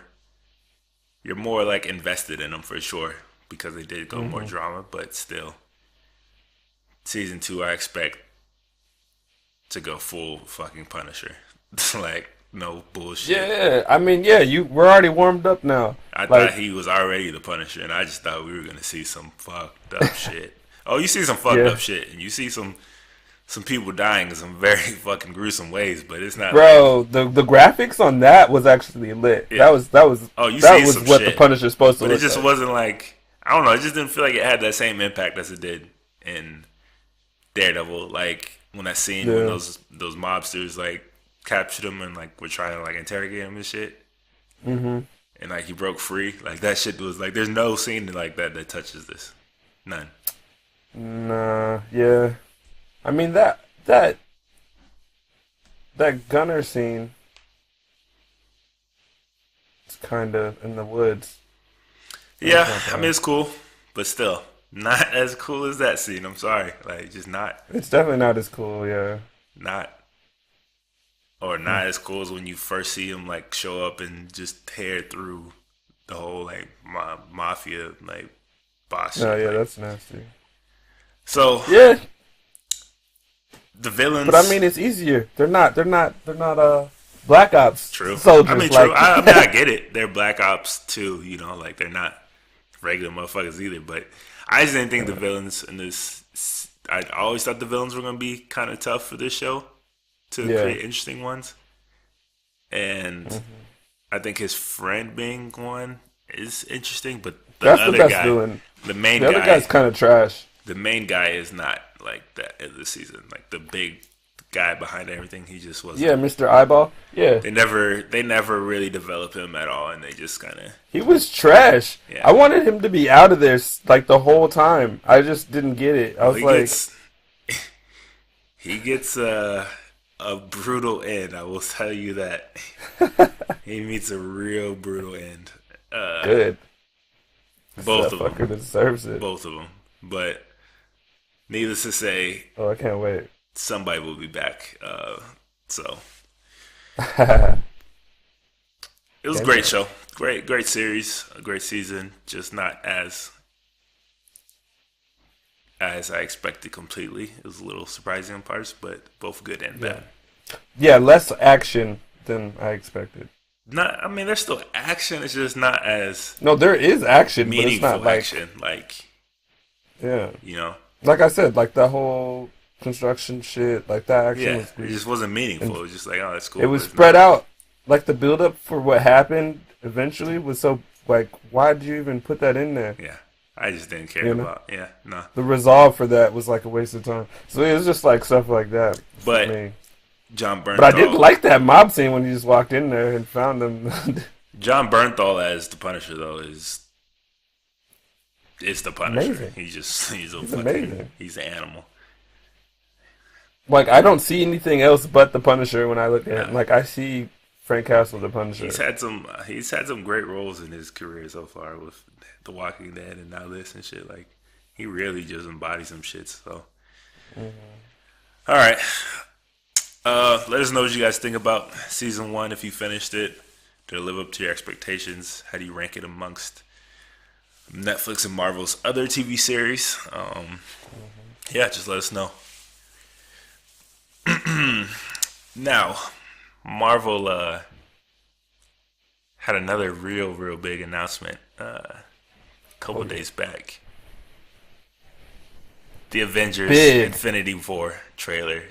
You're more like invested in him for sure because they did go more Hmm. drama, but still, season two I expect to go full fucking Punisher. Like no bullshit. Yeah, I mean, yeah, we're already warmed up now. I thought Like, he was already the Punisher, and I just thought we were gonna see some fucked up shit. Oh, you see some fucked yeah, up shit, and you see some people dying in some very fucking gruesome ways, but it's not like bro, the graphics on that was actually lit. yeah. Oh, you That see was some what the shit, Punisher's supposed to but it look just like. wasn't like I don't know. It just didn't feel like it had that same impact as it did in Daredevil. Like when that scene when Yeah. those mobsters like captured him and like were trying to like interrogate him and shit, Hmm. and like he broke free. Like that shit was like there's no scene like that that touches this. None. Nah, yeah. I mean that gunner scene is kind of in the woods. That's Yeah, not I mean bad. it's cool, but still not as cool as that scene. I'm sorry, like just It's definitely not as cool. Yeah. not Hmm. not as cool as when you first see him like show up and just tear through the whole like mafia like boss No, shit. yeah, Like that's nasty. so, Yeah, the but I villains. mean, it's easier. They're not black ops True. I mean, soldiers. true. Like, I mean, I get it. They're black ops too. Like they're not regular motherfuckers either. But I just didn't think the villains in this. I always thought the villains were gonna be kind of tough for this show to yeah, create interesting ones. And I think his friend being one is interesting, but that's the best villain. the main The other guy's guy, kind of trash. the main guy is not like that in this season. Like the big guy behind everything, he just wasn't. Yeah, Mr. Eyeball. Yeah, They never really develop him at all, and they just kind of he was trash. yeah. I wanted him to be out of there like the whole time. I just didn't get it. I Well, was like, he gets a brutal end. I will tell you that he meets a real brutal end. Uh, good. both That of them, fucker deserves it. both of them. But needless to say, Oh, I can't wait. somebody will be back. So Can't it was a great wait. show, great series, a great season. Just not as I expected completely. It was a little surprising in parts, but both good and Yeah, bad. yeah, less action than I expected. Not, I mean, there's still action. It's just not as No, there is action, but it's not meaningful like, action. Like yeah, you know, like I said, like that whole construction shit, like that action yeah, was it weak. just wasn't And meaningful. It was just like, oh, that's it cool, but was it's spread not. out. Like the build up for what happened eventually was so like, why did you even put that in there? Yeah, I just didn't care You know, about. Yeah, no. the resolve for that was like a waste of time. So it was just like stuff like that for But me. John But I did Bernthal, like that mob scene when he just walked in there and found them. John Bernthal as the Punisher though is the Punisher. Amazing. He's a He's fucking amazing. he's an animal. Like I don't see anything else but the Punisher when I look at him. Nah, Like I see Frank Castle the Punisher. he's had some great roles in his career so far with The Walking Dead and now this and shit. Like he really just embodies some shit. So all right, let us know what you guys think about season one. If you finished it, did it live up to your expectations? How do you rank it amongst Netflix and Marvel's other TV series? Yeah, just let us know. Now, Marvel had another real big announcement a couple Oh yeah, days back. The Avengers big. Infinity War trailer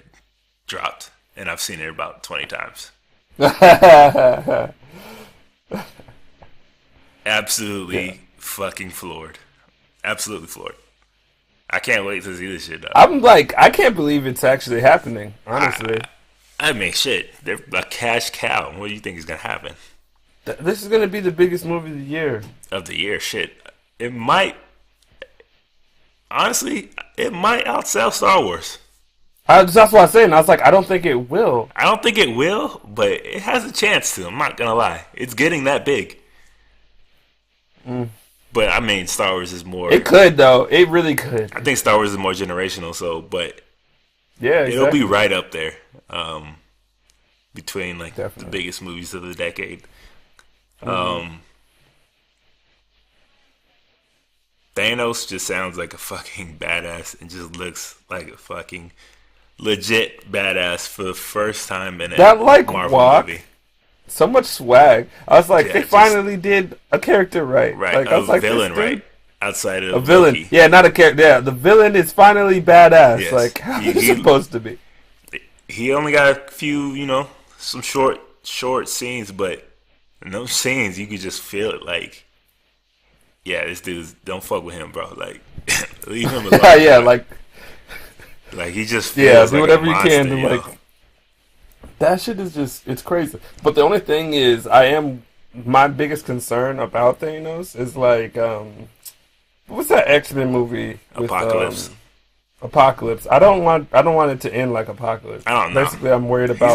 dropped, and I've seen it about 20 times. Yeah, Absolutely fucking floored. Absolutely floored. I can't wait to see this shit though. I'm like I can't believe it's actually happening. Honestly, I mean, shit, they're a cash cow. What do you think is gonna happen This is gonna be the biggest movie of the year. of the year? Shit, it might. Honestly, it might outsell Star Wars. That's what I was saying. I was like, I don't think it will. I don't think it will, but it has a chance to. I'm not gonna lie. It's getting that big. Mm. But I mean, Star Wars is more. It could though. It really could. I think Star Wars is more generational. So, but Yeah, It'll be exactly. right up there, um, between like the Definitely. biggest movies of the decade. Hmm. Um, Thanos just sounds like a fucking badass and just looks like a fucking legit badass for the first time in a That like Marvel walk, movie. so much swag. I was like, they Yeah, just finally did a character right. right. Like I A was like, this villain, right? dude, Outside a of villain. Loki. Yeah, not a character. Yeah, the villain is finally badass. Yes. Like how he's supposed to be. He only got a few, some short scenes, but in those scenes you could just feel it like, yeah, this dude's don't fuck with him, bro. Like leave him alone, Yeah, dog. like Like he just yeah, feels do like a whatever you can monster, to yo. like that shit is just it's crazy. But the only thing is, I am my biggest concern about Thanos is like what's that X-Men movie with Apocalypse. Apocalypse? I don't want it to end like Apocalypse. I don't know. Basically,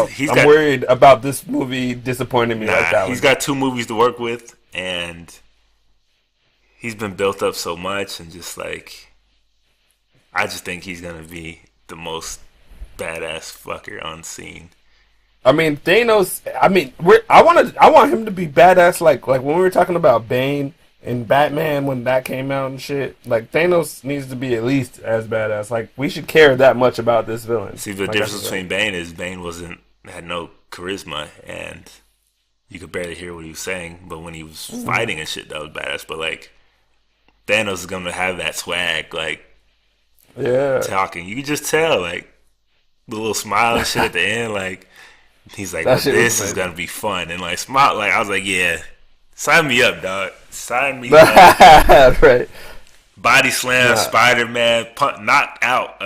He's I'm got worried about this movie disappointing me like nah. that He's one got did. 2 movies to work with, and he's been built up so much, and just like I just think he's gonna be the most badass fucker on scene. I mean, Thanos. I mean, I want him to be badass. Like when we were talking about Bane and Batman when that came out and shit. Like Thanos needs to be at least as badass. Like we should care that much about this villain. See, the Like I difference said. between Bane is Bane wasn't had no charisma, and you could barely hear what he was saying. But when he was Mhm. fighting and shit, that was badass. But like Thanos is gonna have that swag, like Yeah, talking. You can just tell, like the little smile and shit at the end. Like he's like, that "Well, shit was this is amazing. gonna be fun," and like smile. Like I was like, "Yeah, sign me up, dog. Sign me up." Right. Body slam Nah. Spider Man, knocked out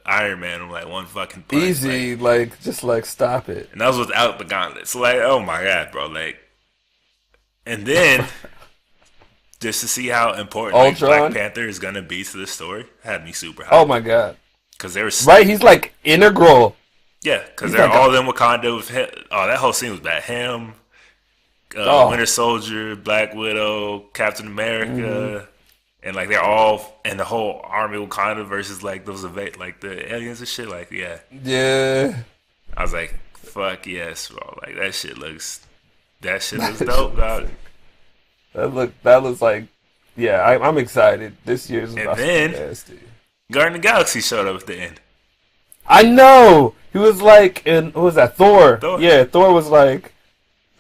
Iron Man with like one fucking punch, like, Easy, like just like stop it. and that was without the gauntlet. So like, oh my god, bro, like, and then just to see how important like Black Ultron. Panther is gonna be to the story had me super Oh hyped my god. because they were Right, he's like integral. yeah, because He's they're like a all in Wakanda with him. Oh, that whole scene was bad. Him, oh. Winter Soldier, Black Widow, Captain Hmm. America. And like they're all and the whole army Wakanda versus like those like the aliens and shit. Like yeah, Yeah. I was like, fuck yes, bro. Like that shit looks dope, dog. That looks like yeah. I'm excited. This year's And about to be then nasty. Guardian of the Galaxy showed up at the end. I know. He was like in what was that? Thor. Thor. Yeah, Thor was like,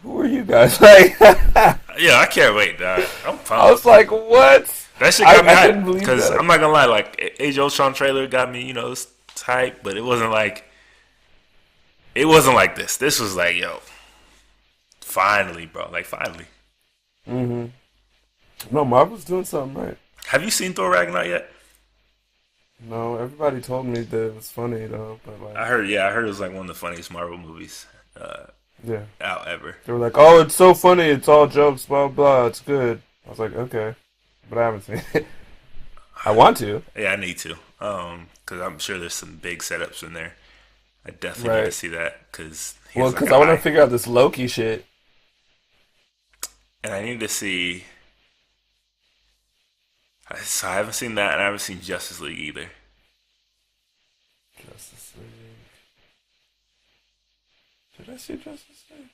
who are you guys? Like, I Yeah, I can't wait, dog. I'm was pumped. like, what? That shit got me I couldn't hyped believe because that. I'm not gonna lie, like Age of Ultron trailer got me, it's hype, but it wasn't like this. This was like, yo, finally, bro, like finally. Hmm. No, Marvel's doing something right. Have you seen Thor Ragnarok yet? No, everybody told me that it was funny though, but like, I heard it was like one of the funniest Marvel movies yeah, out ever. they were like, "Oh, it's so funny. It's all jokes. Blah blah. It's good." I was like, "Okay," but I haven't seen it. I want to. Yeah, I need to, because I'm sure there's some big setups in there. I definitely need to Right. see that because he Well, has like because an I want to eye, figure out this Loki shit. and I need to see. So I haven't seen that, and I haven't seen Justice League either. Justice League. Did I see Justice League?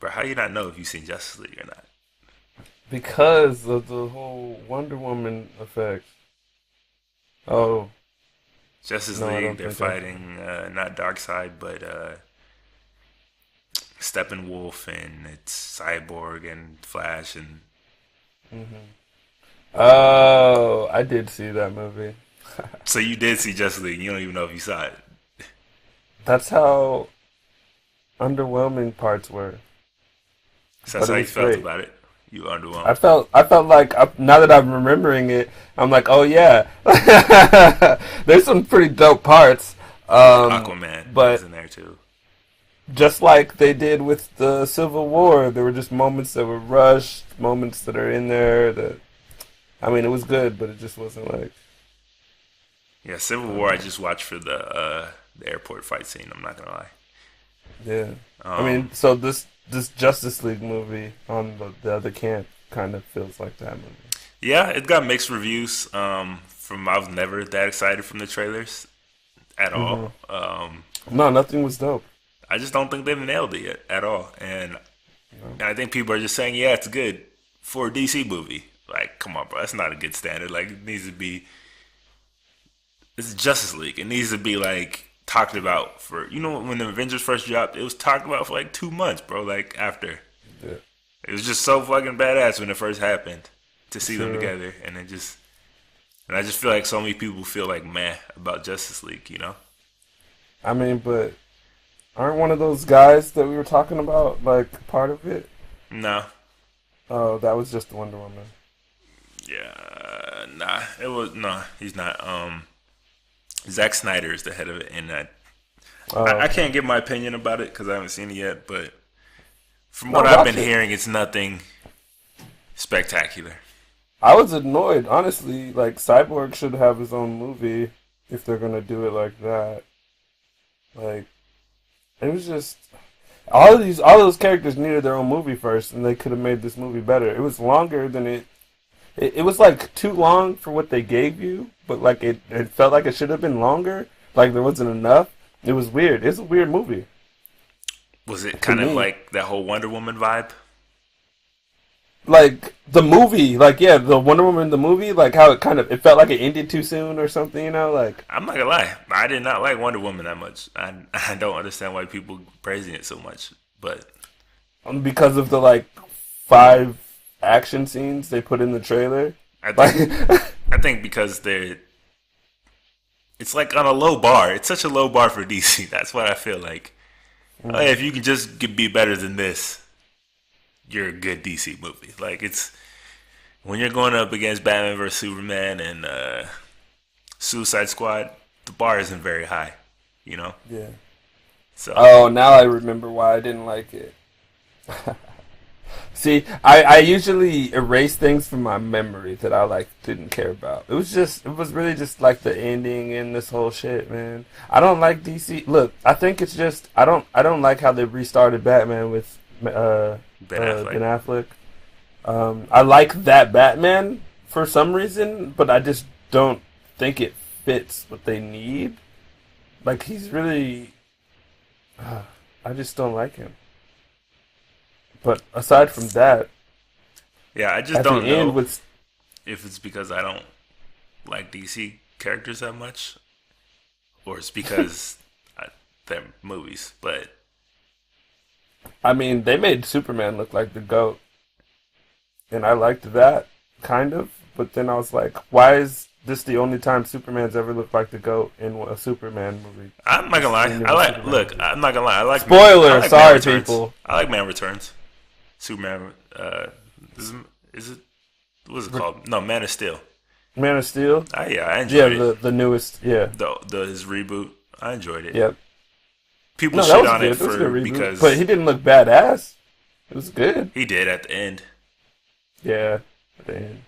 Bro, how you not know if you've seen Justice League or not? Because of the whole Wonder Woman effect. Oh Justice no, I League, don't they're think I. fighting not Darkseid, but Steppenwolf, and it's Cyborg and Flash, and Hmm. Oh, I did see that movie. so you did see Justice League. You don't even know if you saw it. That's how underwhelming parts were, So that's but it how you was felt great. about it. You were underwhelmed. I felt like now that I'm remembering it, I'm like, oh yeah, there's some pretty dope parts. Aquaman is But in there too. just like they did with the Civil War, there were just moments that were rushed, moments that are in there that I mean, it was good, but it just wasn't like Yeah, Civil War. I um, just watched for the airport fight scene. I'm not gonna lie. yeah. I Um, mean, so this Justice League movie on the other camp kind of feels like that movie. yeah, it got mixed reviews. From I was never that excited from the trailers. at all. Hmm. No, nothing was dope. I just don't think they've nailed it yet at all. No. And I think people are just saying, yeah, it's good for a DC movie. Like, come on, bro, that's not a good standard. Like, it needs to be. It's Justice League. It needs to be like talked about for when the Avengers first dropped, it was talked about for like 2 months, bro. Like after Yeah, it was just so fucking badass when it first happened to see them sure. together, and I just feel like so many people feel like meh about Justice League. I mean, but aren't one of those guys that we were talking about like part of it? No, Oh, that was just the Wonder Woman. yeah, nah, it was nah. He's not. Zack Snyder is the head of it, and Oh, I okay. can't give my opinion about it because I haven't seen it yet. But from No, what I've been watch it. hearing, it's nothing spectacular. I was annoyed, honestly. Like Cyborg should have his own movie if they're gonna do it like that. Like it was just all those characters needed their own movie first, and they could have made this movie better. It was longer than it was like too long for what they gave you, but like it felt like it should have been longer. Like there wasn't enough. It was weird. It's a weird movie Was it to kind of me. like that whole Wonder Woman vibe? Like the movie, like yeah, the Wonder Woman the movie, like how it felt like it ended too soon or something, like I'm not gonna lie, I did not like Wonder Woman that much. I don't understand why people praising it so much, but because of the like 5 action scenes they put in the trailer. I Like, think I think because it's like on a low bar. It's such a low bar for DC. That's what I feel like. Oh, yeah, if you can just be better than this, you're a good DC movie. Like it's when you're going up against Batman vs Superman and Suicide Squad, the bar isn't very high, you know. yeah. So Oh, now I remember why I didn't like it. See, I usually erase things from my memory that I like didn't care about. It was really just like the ending and this whole shit, man. I don't like DC. Look, I think it's just I don't like how they restarted Batman with Ben Affleck. Ben Affleck. I like that Batman for some reason, but I just don't think it fits what they need. Like he's really, I just don't like him. But aside from that, Yeah, I just at the don't end know with if it's because I don't like DC characters that much, or it's because they're movies. But I mean, they made Superman look like the goat, and I liked that kind of. But then I was like, why is this the only time Superman's ever looked like the goat in a Superman movie? I'm not gonna This lie. ain't I even a like. Superman Look, movie. I'm not gonna lie. I Spoiler, like Man sorry Returns. people. I like Man Returns. Superman. Is it? What is it Re- called? No, Man of Steel. Man of Steel. Yeah, I Yeah, enjoyed it. the newest. Yeah, The his reboot. I enjoyed it. yep. People No, that shit was on it good. That was a for good reboot. But because he didn't look badass. It was good. he did at the end. Yeah. Man.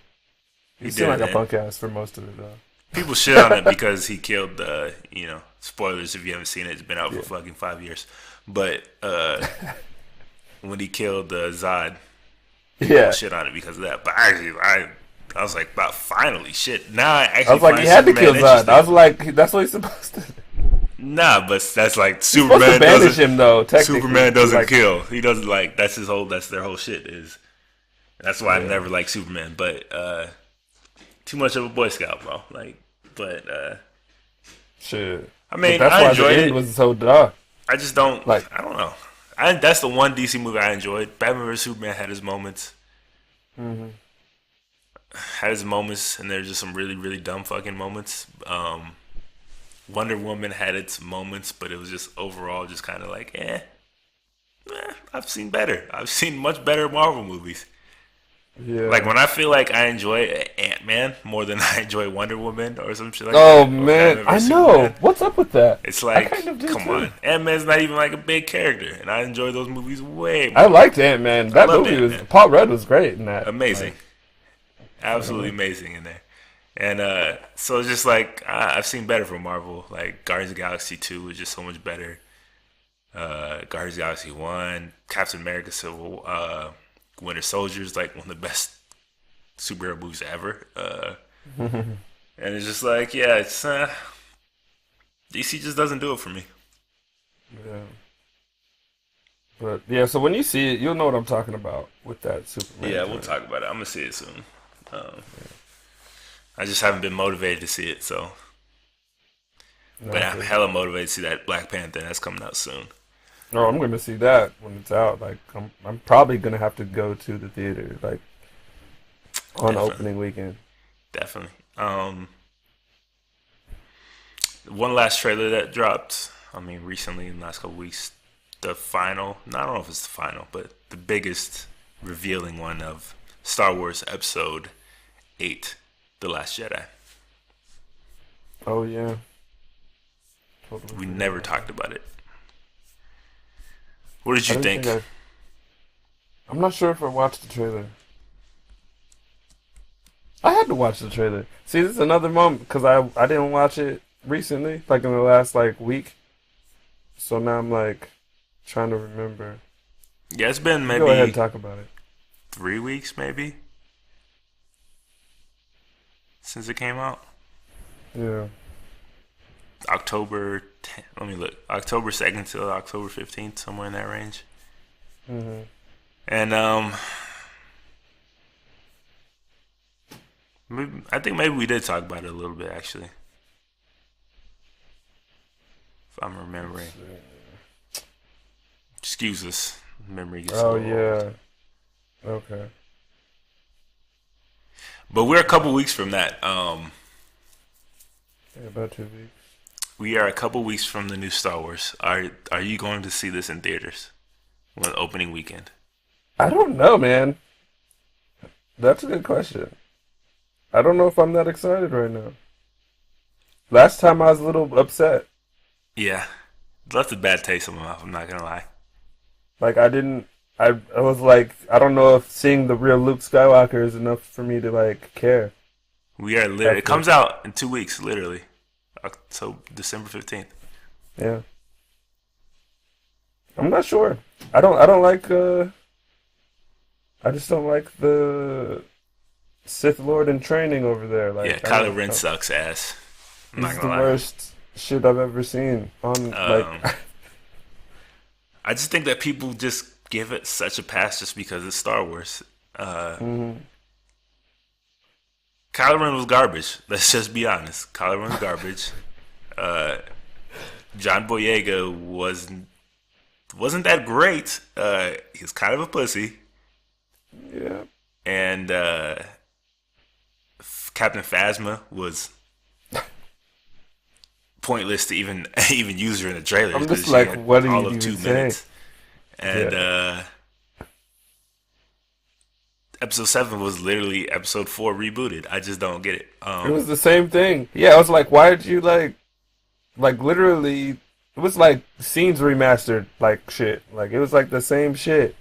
He He seemed did at like the a end. punk ass for most of it People shit on it though. because he killed spoilers if you haven't seen it, it's been out for Yeah. fucking 5 years. But when he killed Zod, people Yeah. shit on it because of that. But I was like, about finally shit. Now I I actually was like, he find had to Superman kill Zod. I interesting. was like, that's what he's supposed to do. Nah, but that's like He's supposed to Superman banish doesn't him though, technically. Superman doesn't Like, kill. He doesn't like that's their whole shit is. That's why I've yeah. never liked Superman, but too much of a Boy Scout, bro. Like, but Shit. I But mean, that's I why the enjoyed end it. was so dark. I just don't. Like, I don't know. That's the one DC movie I enjoyed. Batman vs Superman had his moments, hmm and there's just some really, really dumb fucking moments. Wonder Woman had its moments, but it was just overall just kind of like, I've seen better. I've seen much better Marvel movies. Like yeah. when I feel like I enjoy Ant Man more than I enjoy Wonder Woman or some shit like Oh that, or man, Batman I vs know. Superman. What's up with that? It's I kind like, of do come too. on, Ant Man's not even like a big character, and I enjoy those movies way I more. liked Ant Man. I That loved movie Ant was Man, Paul Rudd was great in that. amazing, Like, absolutely amazing in there. And so it's just like I've seen better from Marvel. Like Guardians of the Galaxy 2 was just so much better. Guardians of the Galaxy 1, Captain America Civil Winter Soldier is like one of the best superhero movies ever. And it's just like, yeah, DC just doesn't do it for me. Yeah. But yeah, so when you see it, you'll know what I'm talking about with that Superman Yeah, we'll joint. talk about it. I'm gonna see it soon. I just haven't been motivated to see it, so. No, But I I'm feel you. hella motivated to see that Black Panther that's coming out soon. Oh, I'm gonna see that when it's out. Like, I'm probably gonna have to go to the theater like on Definitely, opening weekend. definitely. One last trailer that dropped. I mean, recently in the last couple weeks, the final. I don't know if it's the final, but the biggest revealing one of Star Wars Episode 8, The Last Jedi. Oh yeah, totally We forgot never about talked that. about it. What did I you didn't think think? I. I'm not sure if I watched the trailer. I had to watch the trailer. See, this is another moment because I didn't watch it recently, like in the last like week. So now I'm like trying to remember. Yeah, it's been You go ahead and maybe talk about it. 3 weeks, maybe, since it came out. Yeah. October 10th. Let me look. October 2nd to October 15th, somewhere in that range. Hmm. And I think maybe we did talk about it a little bit actually, if I'm Let's remembering. see. Excuse us, memory gets a Oh little old. yeah. Okay. But we're a couple weeks from that. Yeah, about 2 weeks. We are a couple weeks from the new Star Wars. Are you going to see this in theaters on opening weekend? I don't know, man. That's a good question. I don't know if I'm that excited right now. Last time I was a little upset. Yeah, left a bad taste in my mouth. I'm not gonna lie. Like I didn't. I was like, I don't know if seeing the real Luke Skywalker is enough for me to like care We are literally. It after. comes out in 2 weeks, literally. October December 15th. Yeah. I'm not sure. I don't like. I just don't like the Sith Lord in training over there. Yeah, Like I Kylo don't. Ren sucks ass. I'm not He's gonna the lie. worst shit I've ever seen. On like. Um, I just think that people just give it such a pass just because it's Star Wars. Uh, Mhm. Kylo Ren was garbage. Let's just be honest. Kylo Ren was garbage. Uh, John Boyega wasn't that great. He was kind of a pussy, Yeah. and Captain Phasma was pointless to even even use her in the trailers I'm just because she like, had what do you all of even two say? minutes. And Yeah. episode 7 was literally episode 4 rebooted. I just don't get it. It was the same thing. Yeah, I was like, why did you like literally it was like scenes remastered like shit. Like it was like the same shit.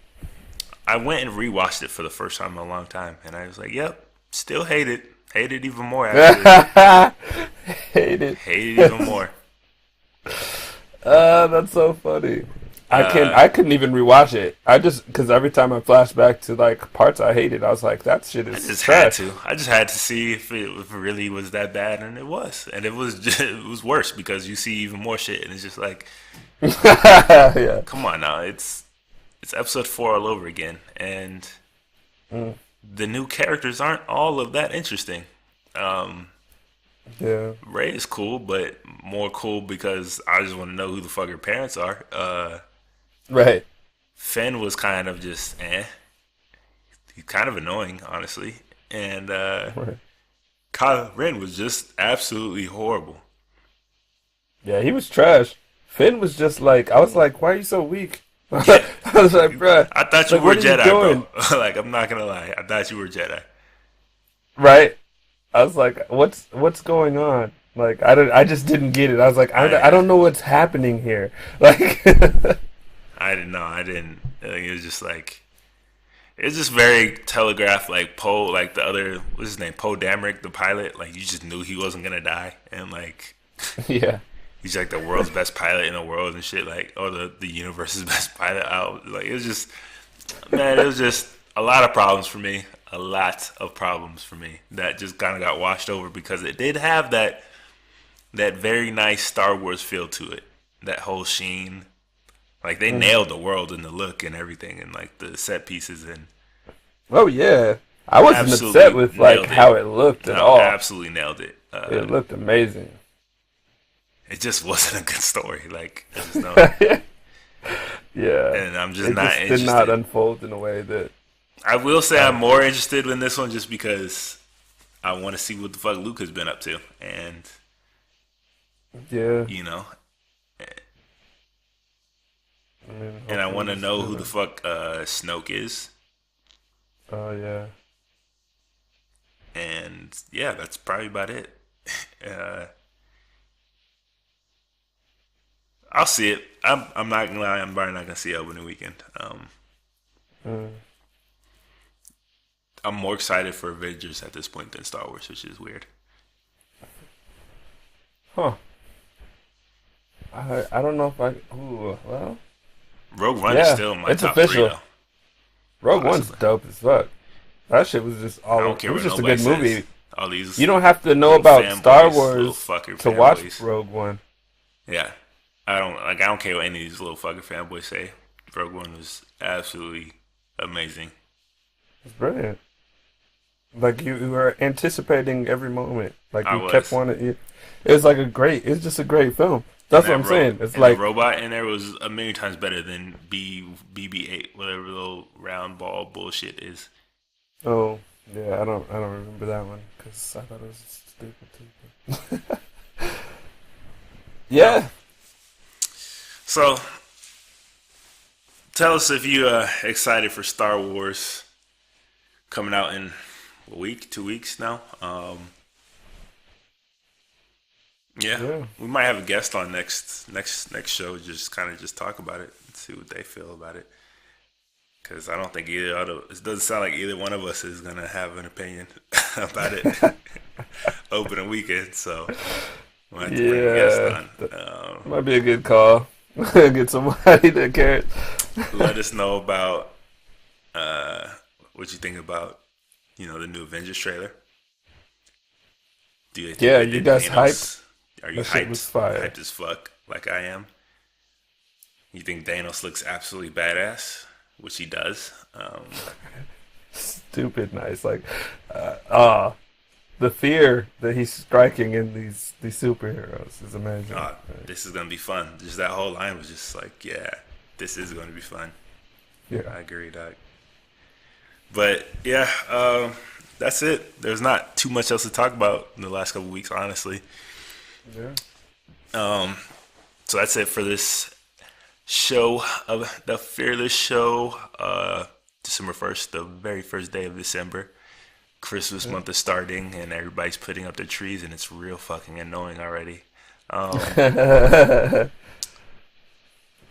I went and rewatched it for the first time in a long time, and I was like, "Yep, still hate it. Hate it even more actually. Hate it. Hate it even more." That's so funny. Uh, I couldn't even rewatch it. I just because every time I flash back to like parts I hated, I was like, that shit I is just had trash. to. I just had to see if it really was that bad, and it was. And it was just, it was worse because you see even more shit, and it's just like, Yeah. come on now, it's episode 4 all over again, and Mm, the new characters aren't all of that interesting. Um, yeah. Ray is cool, but more cool because I just want to know who the fuck her parents are. Right. Finn was kind of just he's kind of annoying, honestly, and Right. Kylo Ren was just absolutely horrible. Yeah, he was trash. Finn was just like, I was like, why are you so weak? Yeah, I was like, bruh, I thought you like, were a what are you Jedi, bro. doing? Like, I'm not gonna lie, I thought you were a Jedi. Right? I was like, what's going on? Like, I just didn't get it. I was like, I I don't know what's happening here. Like, I didn't know. I didn't. Like, it was just like it's just very telegraphed. Like Poe, like the other, what's his name, Poe Dameron, the pilot. Like you just knew he wasn't gonna die, and like yeah, he's like the world's best pilot in the world and shit. Like, or the universe's best pilot out. Like it was just, man, it was just a lot of problems for me. A lot of problems for me that just kind of got washed over because it did have that that very nice Star Wars feel to it. That whole sheen, like they Mm. nailed the world and the look and everything, and like the set pieces, and Oh yeah, I wasn't upset absolutely with like nailed it. how it looked at No, all. absolutely nailed it. It looked amazing. It just wasn't a good story. Like there's no, Yeah, and I'm just it not just did not interested. unfold in a way that I will say I'm I. more interested in this one just because I want to see what the fuck Luke has been up to, and Yeah, you know, I mean, and I hopefully want to he's know who the gonna. fuck Snoke is, Oh yeah, and yeah, that's probably about it. Uh, I'll see it. I'm not gonna lie. I'm probably not gonna see it opening weekend. uh, I'm more excited for Avengers at this point than Star Wars, which is weird. huh? I don't know if I. Ooh, well, Rogue One is yeah, still in my it's top three official. though, Rogue One's possibly. dope as fuck. That shit was just I all. don't It care was what just a nobody good says. movie. All You these don't have to know little about Star fanboys, little Wars fucker to watch fanboys. Rogue One. Yeah, I don't care what any of these little fucker fanboys say. Rogue One was absolutely amazing. It's brilliant. Like you were anticipating every moment. Like I you kept was, wanting. It was like a great. It's just a great film. and That's what I'm saying. It's and the like, robot in there was a million times better than BB-8, whatever little round ball bullshit is. oh yeah, I don't remember that one because I thought it was stupid too. No. Yeah, So tell us if you excited for Star Wars coming out in a week, 2 weeks now. Yeah, yeah. we might have a guest on next show. Just kind of just talk about it and see what they feel about it. Because I don't think it doesn't sound like either one of us is gonna have an opinion about it opening weekend. So we'll have to bring a guest Yeah, on. that might be a good call. Get somebody that cares. Let us know about what you think about the new Avengers trailer. Do you think Yeah, that you guys hyped? Thanos? Are you That shit was hyped? fire. Hyped as fuck, like I am. You think Thanos looks absolutely badass, which he does. Stupid nice. Like, ah, the fear that he's striking in these superheroes is amazing. This is gonna be fun. Just that whole line was just like, yeah, this is gonna be fun. Yeah, I agree, Doc. But yeah, that's it. There's not too much else to talk about in the last couple weeks, honestly. yeah. So that's it for this show of the Fearless Show. December 1st, the very first day of December. Christmas month is starting, and everybody's putting up their trees, and it's real fucking annoying already. Yeah.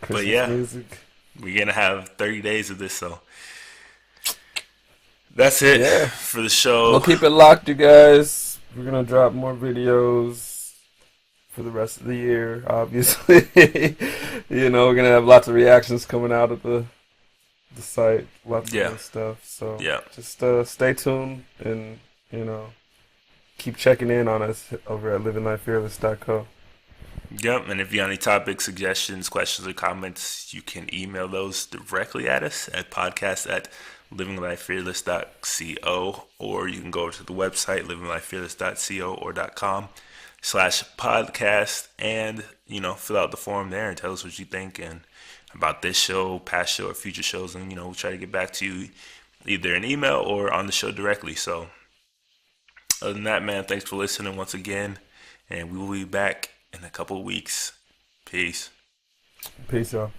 But Christmas yeah, music. we're gonna have 30 days of this, so that's it Yeah, for the we'll show. keep it locked, you guys. We're gonna drop more videos for the rest of the year. Obviously, we're gonna have lots of reactions coming out of the site, lots of Yeah, new stuff. So yeah. just stay tuned and keep checking in on us over at livinglifefearless.co. Yep, and if you have any topics, suggestions, questions, or comments, you can email those directly at us at podcast at livinglifefearless.co, or you can go to the website livinglifefearless.co or .com/podcast and fill out the form there and tell us what you think and about this show, past show, or future shows, and we'll try to get back to you either an email or on the show directly. So other than that, man, thanks for listening once again, and we will be back in a couple of weeks. Peace. Peace, y'all.